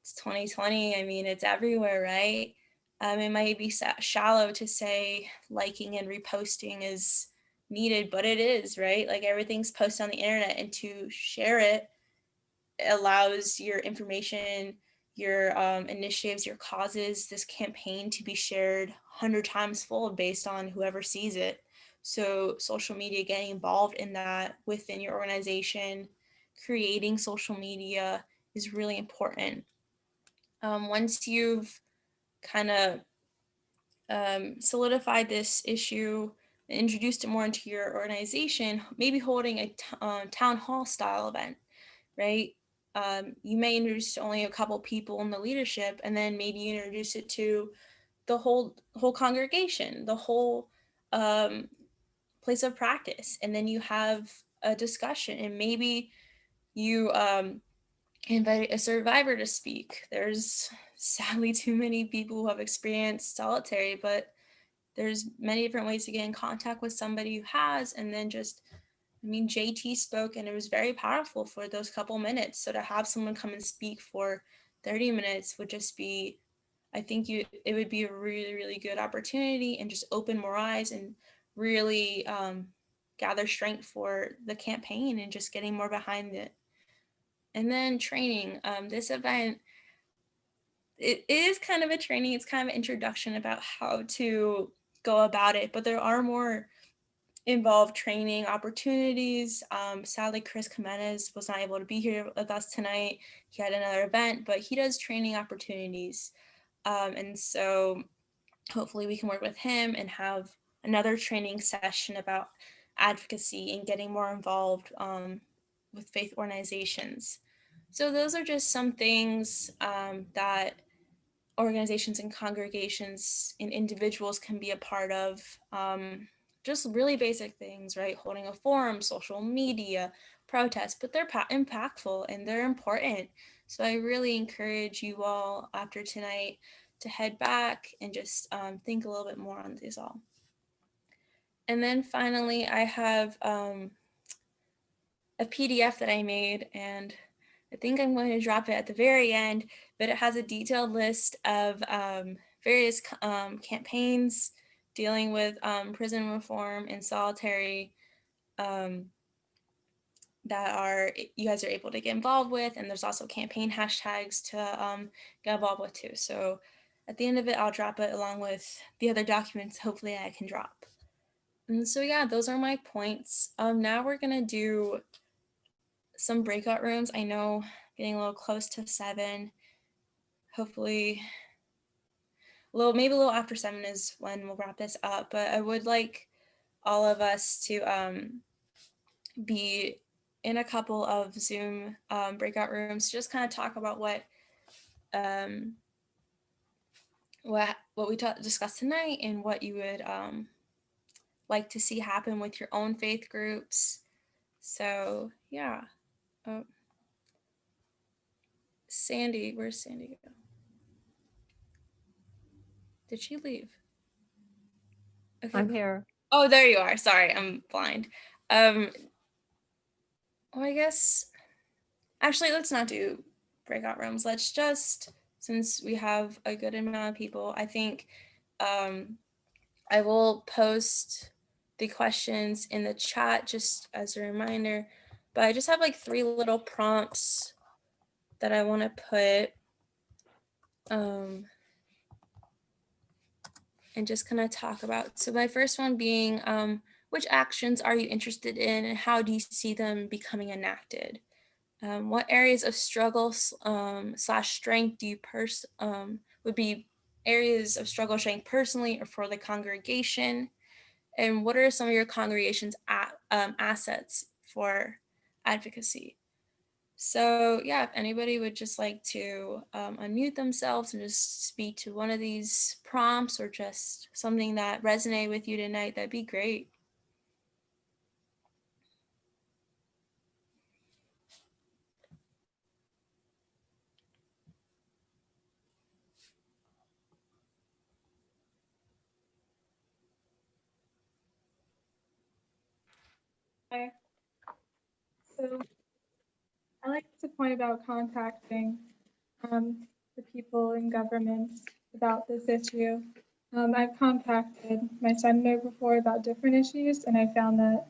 it's 2020. I mean, it's everywhere, right? It might be shallow to say liking and reposting is needed, but it is, right? Like everything's posted on the internet, and to share it allows your information, your initiatives, your causes, this campaign to be shared 100 times fold based on whoever sees it. So social media, getting involved in that within your organization, creating social media is really important. Once you've kind of solidified this issue, introduced it more into your organization, maybe holding a town hall style event, right? You may introduce only a couple people in the leadership, and then maybe you introduce it to the whole congregation, the whole place of practice, and then you have a discussion, and maybe you invite a survivor to speak. There's sadly too many people who have experienced solitary, but there's many different ways to get in contact with somebody who has, and then just, I mean, JT spoke and it was very powerful for those couple minutes. So to have someone come and speak for 30 minutes would just be, I think it would be a really, really good opportunity and just open more eyes and really gather strength for the campaign and just getting more behind it. And then training. This event, it is kind of a training. It's kind of an introduction about how to go about it, but there are more involved training opportunities. Sadly, Chris Jimenez was not able to be here with us tonight. He had another event, but he does training opportunities. And so hopefully we can work with him and have another training session about advocacy and getting more involved with faith organizations. So those are just some things that organizations and congregations and individuals can be a part of. Just really basic things, right? Holding a forum, social media, protests, but they're impactful and they're important. So I really encourage you all after tonight to head back and just think a little bit more on these all. And then finally, I have a PDF that I made, and I think I'm going to drop it at the very end, but it has a detailed list of various campaigns dealing with prison reform and solitary that you guys are able to get involved with. And there's also campaign hashtags to get involved with too. So at the end of it, I'll drop it along with the other documents hopefully I can drop. And so yeah, those are my points. Now we're gonna do some breakout rooms. I know getting a little close to 7. Hopefully maybe a little after 7 is when we'll wrap this up, but I would like all of us to be in a couple of Zoom breakout rooms to just kind of talk about what we discussed tonight and what you would like to see happen with your own faith groups. So yeah. Sandy, where's Sandy go? Did she leave? Okay. I'm here. Oh, there you are. Sorry, I'm blind. Well, I guess actually let's not do breakout rooms. Let's just, since we have a good amount of people, I think I will post the questions in the chat just as a reminder, but I just have like 3 little prompts that I want to put and just kind of talk about. So my first one being, which actions are you interested in and how do you see them becoming enacted? What areas of struggle slash strength do you would be areas of struggle strength personally or for the congregation? And what are some of your congregation's assets for advocacy? So yeah, if anybody would just like to unmute themselves and just speak to one of these prompts or just something that resonated with you tonight, that'd be great. Hi. So I like to point about contacting the people in government about this issue. I've contacted my senator before about different issues, and I found that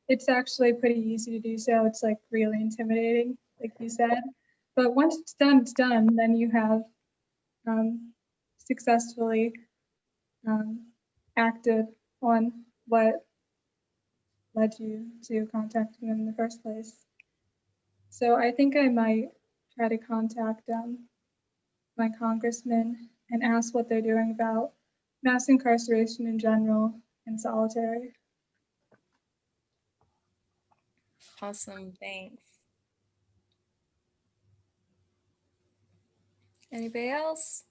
it's actually pretty easy to do so. It's like really intimidating, like you said. But once it's done. Then you have successfully acted on what led you to contacting them in the first place. So I think I might try to contact my congressman and ask what they're doing about mass incarceration in general and solitary. Awesome, thanks. Anybody else?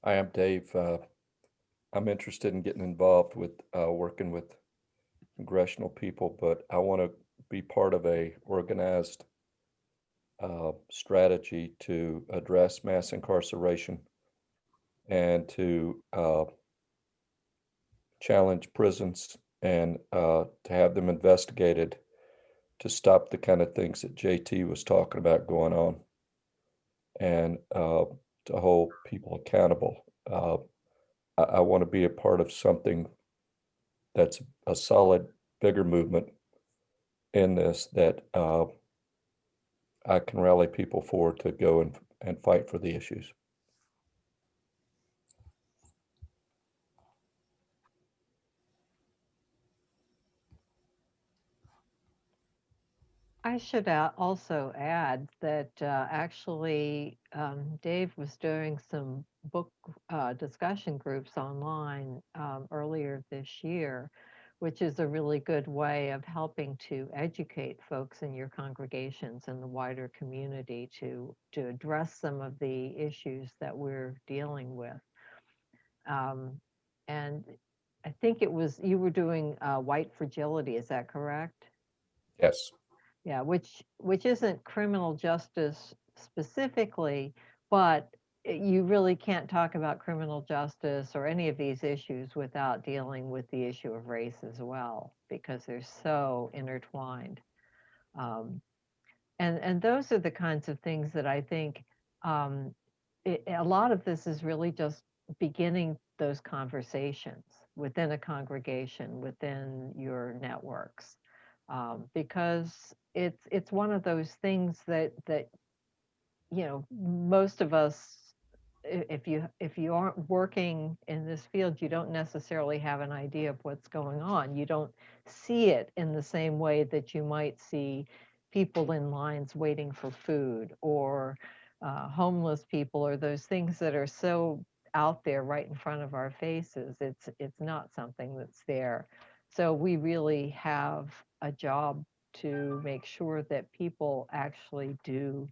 Hi, I'm Dave. I'm interested in getting involved with working with congressional people, but I want to be part of a organized strategy to address mass incarceration and to challenge prisons and to have them investigated to stop the kind of things that JT was talking about going on and to hold people accountable. I want to be a part of something that's a solid, bigger movement in this that I can rally people for to go and fight for the issues. I should also add that actually Dave was doing some book discussion groups online earlier this year, which is a really good way of helping to educate folks in your congregations and the wider community to address some of the issues that we're dealing with. And I think you were doing white fragility, is that correct? Yes. Yeah, which isn't criminal justice specifically, but you really can't talk about criminal justice or any of these issues without dealing with the issue of race as well, because they're so intertwined. Um, and those are the kinds of things that I think um, a lot of this is really just beginning those conversations within a congregation, within your networks, because it's one of those things that most of us, if you aren't working in this field, you don't necessarily have an idea of what's going on. You don't see it in the same way that you might see people in lines waiting for food, or homeless people, or those things that are so out there right in front of our faces. It's not something that's there. So we really have a job to make sure that people actually do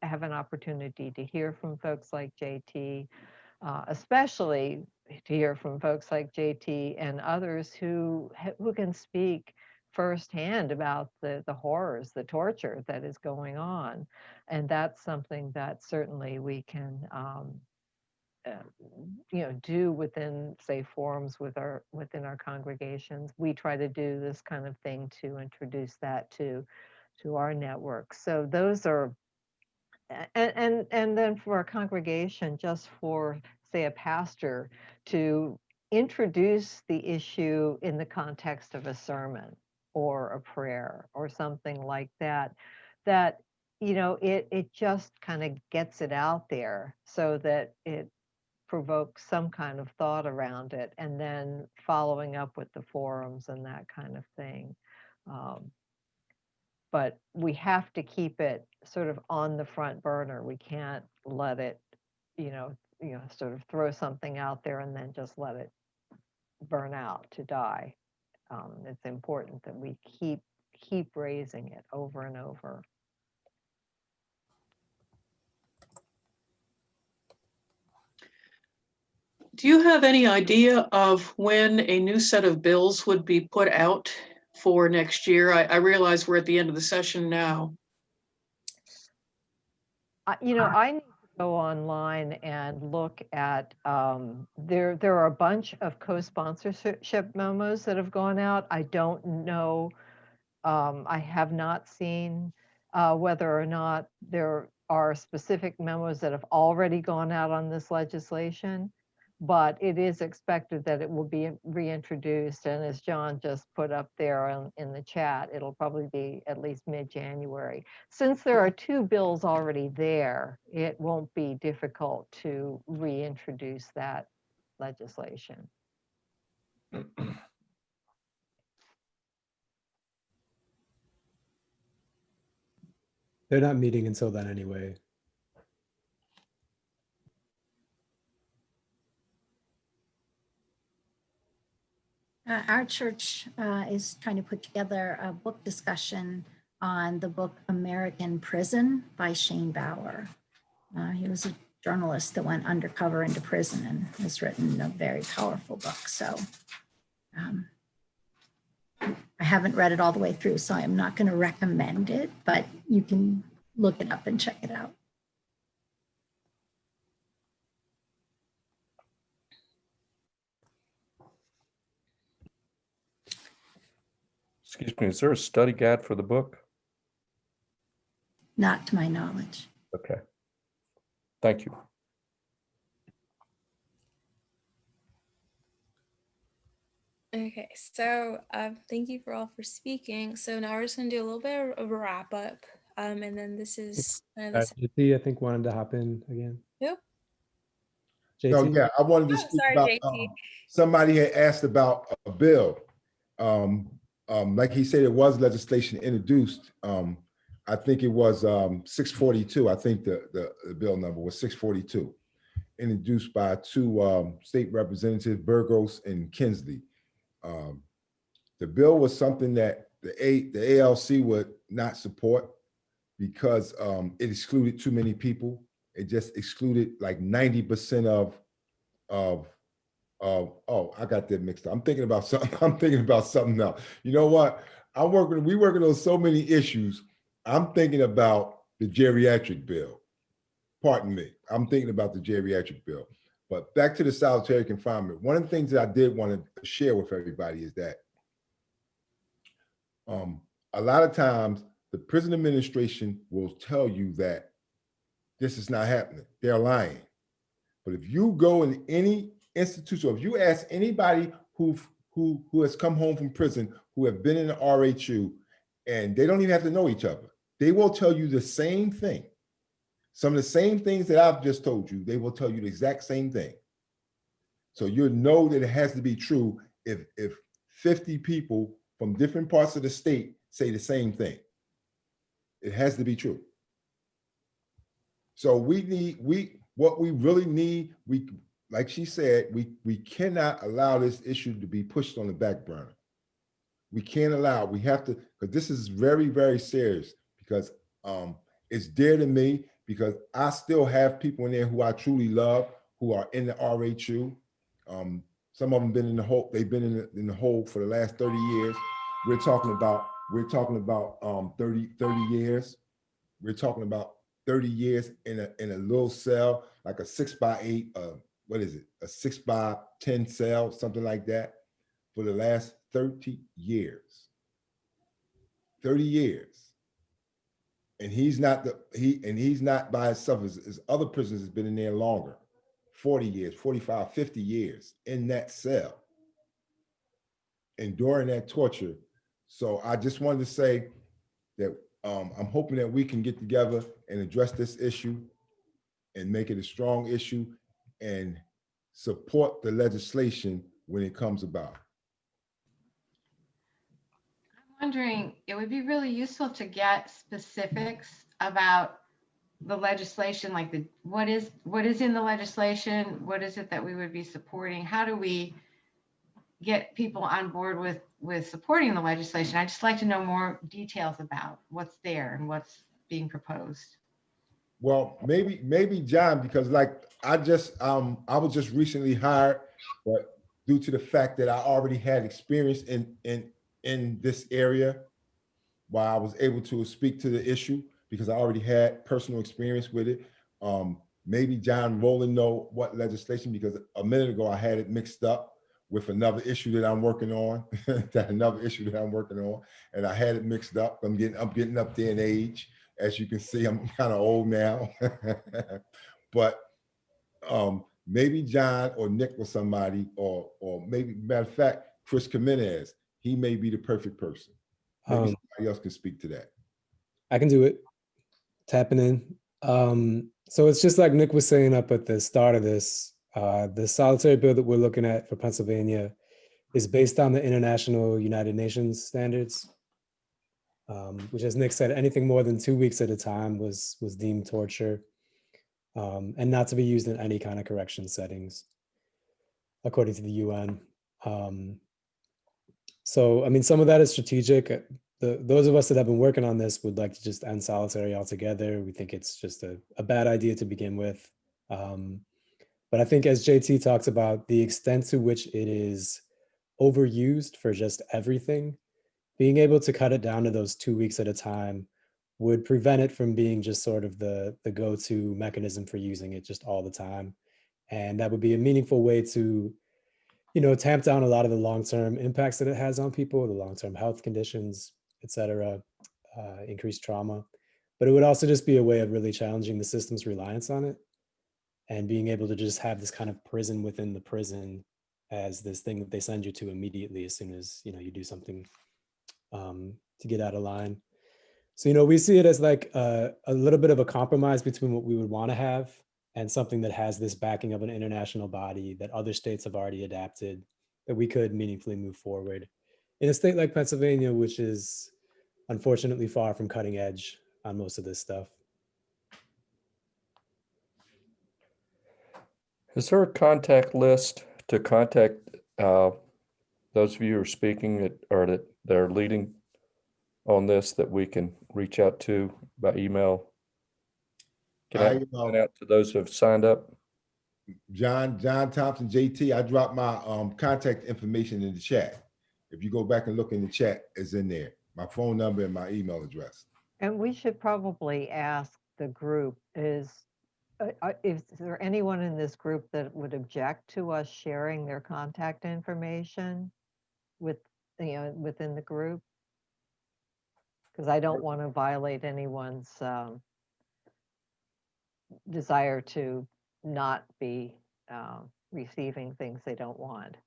have an opportunity to hear from folks like JT, especially to hear from folks like JT and others who can speak firsthand about the horrors, the torture that is going on. And that's something that certainly we can do within, say, forums within our congregations. We try to do this kind of thing to introduce that to our network. So those are, and then for a congregation, just for, say, a pastor to introduce the issue in the context of a sermon or a prayer or something like that, that it just kind of gets it out there so that it provokes some kind of thought around it, and then following up with the forums and that kind of thing. But we have to keep it sort of on the front burner. We can't let it, sort of throw something out there and then just let it burn out to die. It's important that we keep keep raising it over and over. Do you have any idea of when a new set of bills would be put out for next year? I realize we're at the end of the session now. You know, I need to go online and look at, there are a bunch of co-sponsorship memos that have gone out. I don't know, I have not seen whether or not there are specific memos that have already gone out on this legislation, but it is expected that it will be reintroduced. And as John just put up there in the chat, it'll probably be at least mid-January. Since there are 2 bills already there, it won't be difficult to reintroduce that legislation. They're not meeting until then anyway. Our church is trying to put together a book discussion on the book American Prison by Shane Bauer. He was a journalist that went undercover into prison and has written a very powerful book. So I haven't read it all the way through, so I'm not going to recommend it, but you can look it up and check it out. Excuse me, is there a study guide for the book? Not to my knowledge. Okay. Thank you. Okay, so thank you for all for speaking. So now we're just gonna do a little bit of a wrap up. And then this is JT, I think, wanted to hop in again. Who? JT? No, yeah, I wanted to Oh, speak sorry, about, JT. somebody had asked about a bill. Like he said, it was legislation introduced. I think it was 642. I think the bill number was 642, introduced by 2 state representatives, Burgos and Kinsley. The bill was something that the ALC would not support because it excluded too many people. It just excluded like 90% of oh, I got that mixed up. I'm thinking about something else. You know what? We working on so many issues. I'm thinking about the geriatric bill. Pardon me. I'm thinking about the geriatric bill. But back to the solitary confinement. One of the things that I did want to share with everybody is that a lot of times the prison administration will tell you that this is not happening. They're lying. But if you go in any institution, or if you ask anybody who has come home from prison, who have been in the RHU, and they don't even have to know each other, they will tell you the same thing. Some of the same things that I've just told you, they will tell you the exact same thing. So you know that it has to be true if 50 people from different parts of the state say the same thing. It has to be true. So what we really need, like she said, we cannot allow this issue to be pushed on the back burner. We can't allow, we have to, because this is very, very serious, because it's dear to me, because I still have people in there who I truly love, who are in the RHU. Some of them been in the hole, they've been in the hole for the last 30 years. We're talking about 30 years. We're talking about 30 years in a little cell, like a 6x8, what is it? A 6x10 cell, something like that, for the last 30 years. 30 years. And he's not by himself. His other prisoners has been in there longer, 40 years, 45, 50 years in that cell, enduring that torture. So I just wanted to say that I'm hoping that we can get together and address this issue and make it a strong issue and support the legislation when it comes about. I'm wondering, it would be really useful to get specifics about the legislation, like what is in the legislation, what is it that we would be supporting, how do we get people on board with supporting the legislation. I'd just like to know more details about what's there and what's being proposed. Well, maybe John, because like I was just recently hired, but due to the fact that I already had experience in this area, while I was able to speak to the issue because I already had personal experience with it. Maybe John Rowland know what legislation, because a minute ago I had it mixed up with another issue that I'm working on, and I had it mixed up. I'm getting up there in age. As you can see, I'm kind of old now, but maybe John or Nick or somebody, or maybe, matter of fact, Chris Jimenez, he may be the perfect person. Maybe somebody else can speak to that. I can do it. Tapping in. So it's just like Nick was saying up at the start of this, the solitary bill that we're looking at for Pennsylvania is based on the International United Nations standards, which, as Nick said, anything more than 2 weeks at a time was deemed torture, and not to be used in any kind of correction settings, according to the UN. So, I mean, some of that is strategic. Those of us that have been working on this would like to just end solitary altogether. We think it's just a bad idea to begin with. But I think, as JT talks about, the extent to which it is overused for just everything, being able to cut it down to those 2 weeks at a time would prevent it from being just sort of the go-to mechanism for using it just all the time. And that would be a meaningful way to, tamp down a lot of the long-term impacts that it has on people, the long-term health conditions, et cetera, increased trauma. But it would also just be a way of really challenging the system's reliance on it and being able to just have this kind of prison within the prison as this thing that they send you to immediately as soon as, you do something to get out of line. So, we see it as like a little bit of a compromise between what we would want to have and something that has this backing of an international body that other states have already adapted, that we could meaningfully move forward in a state like Pennsylvania, which is unfortunately far from cutting edge on most of this stuff. Is there a contact list to contact those of you who are speaking that are leading on this that we can reach out to by email? Can I send out to those who have signed up? John Thompson, JT, I dropped my contact information in the chat. If you go back and look in the chat, it's in there. My phone number and my email address. And we should probably ask the group, is there anyone in this group that would object to us sharing their contact information within the group? Because I don't want to violate anyone's desire to not be receiving things they don't want.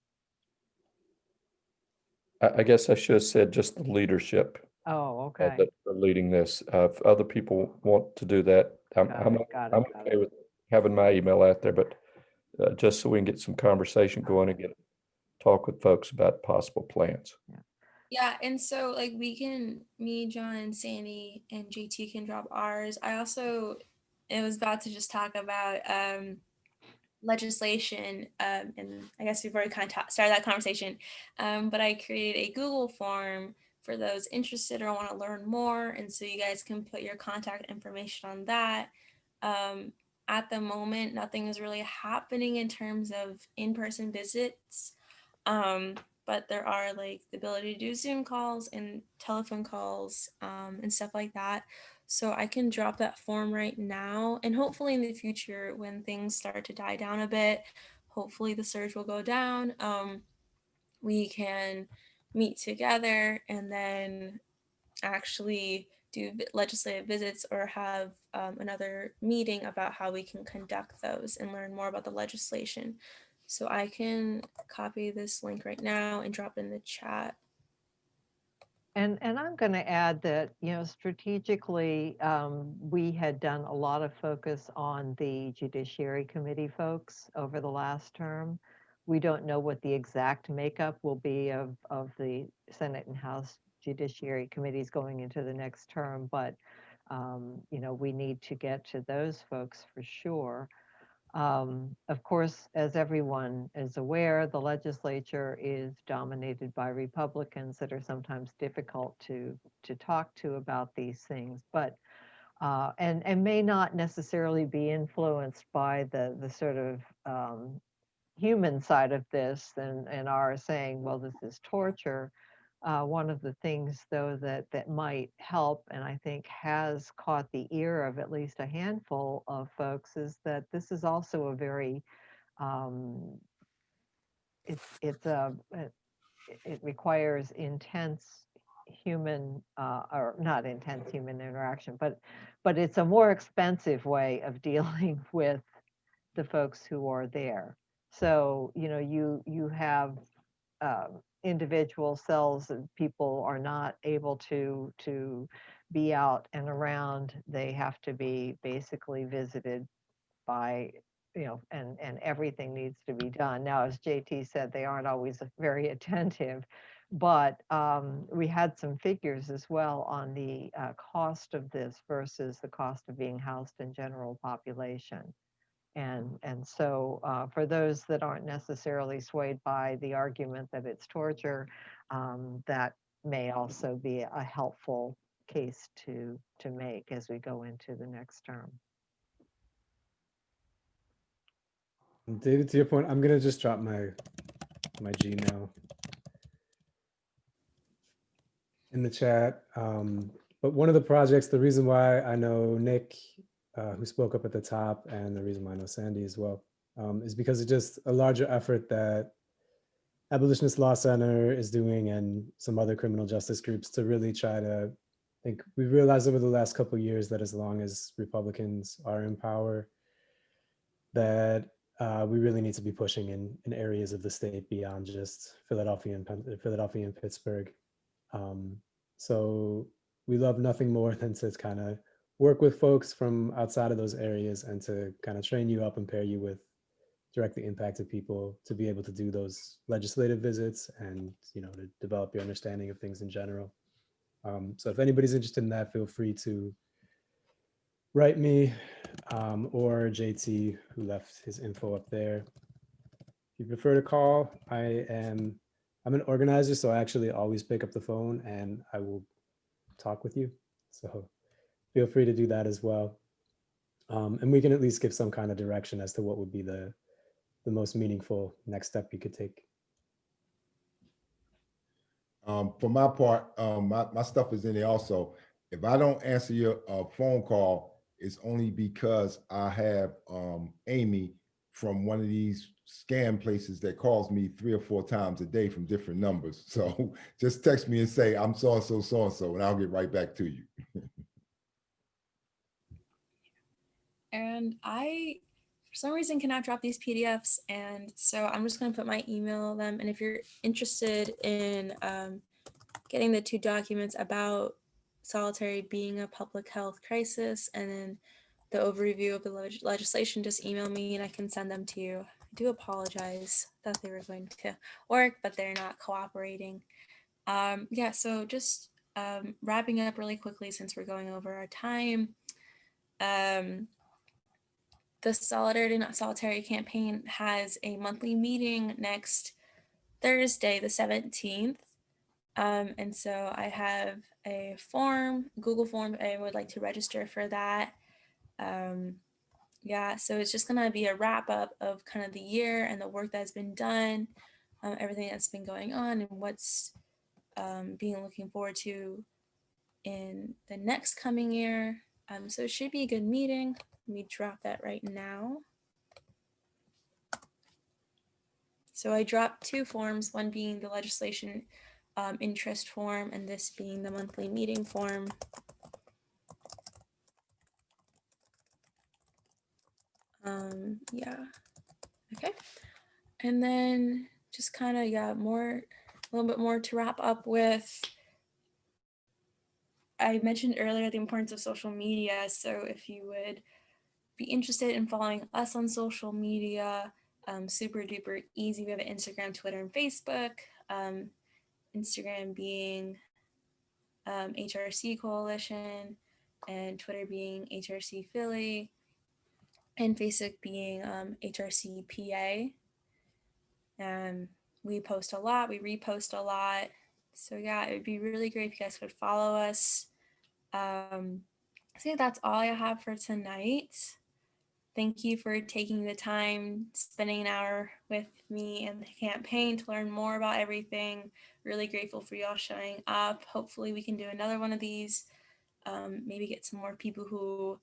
I guess I should have said just the leadership. Oh, okay. That are leading this. If other people want to do that, I'm okay with having my email out there, but just so we can get some conversation going and talk with folks about possible plans. Yeah, and so like me, John, Sandy, and JT can drop ours. I was about to just talk about legislation, and I guess we've already kind of started that conversation, but I created a Google form for those interested or want to learn more, and so you guys can put your contact information on that. At the moment, nothing is really happening in terms of in-person visits, but there are like the ability to do Zoom calls and telephone calls, and stuff like that. So I can drop that form right now, and hopefully in the future, when things start to die down a bit, hopefully the surge will go down. We can meet together and then actually do legislative visits or have another meeting about how we can conduct those and learn more about the legislation. So I can copy this link right now and drop in the chat. And I'm going to add that, strategically, we had done a lot of focus on the Judiciary Committee folks over the last term. We don't know what the exact makeup will be of the Senate and House Judiciary Committees going into the next term, but, we need to get to those folks for sure. Of course, as everyone is aware, the legislature is dominated by Republicans that are sometimes difficult to talk to about these things, but and may not necessarily be influenced by the sort of human side of this and are saying, well, this is torture. One of the things, though, that might help, and I think has caught the ear of at least a handful of folks, is that this is also a very it requires intense human or not intense human interaction, but it's a more expensive way of dealing with the folks who are there. So, you know, you have individual cells and people are not able to be out and around. They have to be basically visited by, you know, and everything needs to be done. Now, as JT said, they aren't always very attentive, but we had some figures as well on the cost of this versus the cost of being housed in general population. And so for those that aren't necessarily swayed by the argument that it's torture, that may also be a helpful case to make as we go into the next term. David, to your point, I'm gonna just drop my Gmail in the chat. But one of the projects, the reason why I know Nick, who spoke up at the top, and the reason why I know Sandy as well, is because it's just a larger effort that Abolitionist Law Center is doing and some other criminal justice groups to really try to, I think we've realized over the last couple of years that as long as Republicans are in power, that we really need to be pushing in areas of the state beyond just Philadelphia and Pittsburgh. So we love nothing more than to kind of work with folks from outside of those areas and to kind of train you up and pair you with directly impacted people to be able to do those legislative visits and, you know, to develop your understanding of things in general. So if anybody's interested in that, feel free to write me or JT, who left his info up there. If you prefer to call, I'm an organizer, so I actually always pick up the phone and I will talk with you. So feel free to do that as well. And we can at least give some kind of direction as to what would be the most meaningful next step you could take. For my part, my stuff is in there also. If I don't answer your phone call, it's only because I have Amy from one of these scam places that calls me 3 or 4 times a day from different numbers. So just text me and say, I'm so-and-so, so-and-so, and I'll get right back to you. And I, for some reason, cannot drop these PDFs. And so I'm just going to put my email them. And if you're interested in getting the 2 documents about solitary being a public health crisis and then the overview of the legislation, just email me and I can send them to you. I do apologize that they were going to work, but they're not cooperating. Yeah, so just wrapping up really quickly since we're going over our time. The Solidarity Not Solitary campaign has a monthly meeting next Thursday, the 17th. And so I have a form, Google form, I would like to register for that. Yeah, so it's just gonna be a wrap up of kind of the year and the work that's been done, everything that's been going on and what's being looking forward to in the next coming year. So it should be a good meeting. Let me drop that right now. So I dropped 2 forms, one being the legislation interest form and this being the monthly meeting form. Yeah, okay. And then just kind of, yeah, a little bit more to wrap up with. I mentioned earlier the importance of social media. So if you would be interested in following us on social media, super duper easy. We have an Instagram, Twitter, and Facebook. Instagram being HRC Coalition and Twitter being HRC Philly. and Facebook being HRC PA. We post a lot, we repost a lot. So yeah, it would be really great if you guys could follow us. I think that's all I have for tonight. Thank you for taking the time, spending an hour with me and the campaign to learn more about everything. Really grateful for y'all showing up. Hopefully we can do another one of these. Maybe get some more people who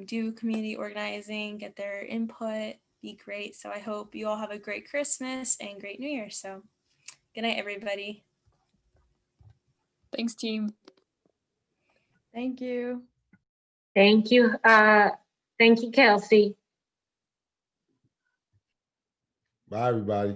do community organizing, get their input, be great. So I hope you all have a great Christmas and great New Year. So good night, everybody. Thanks, team. Thank you. Thank you. Thank you, Kelsey. Bye, everybody.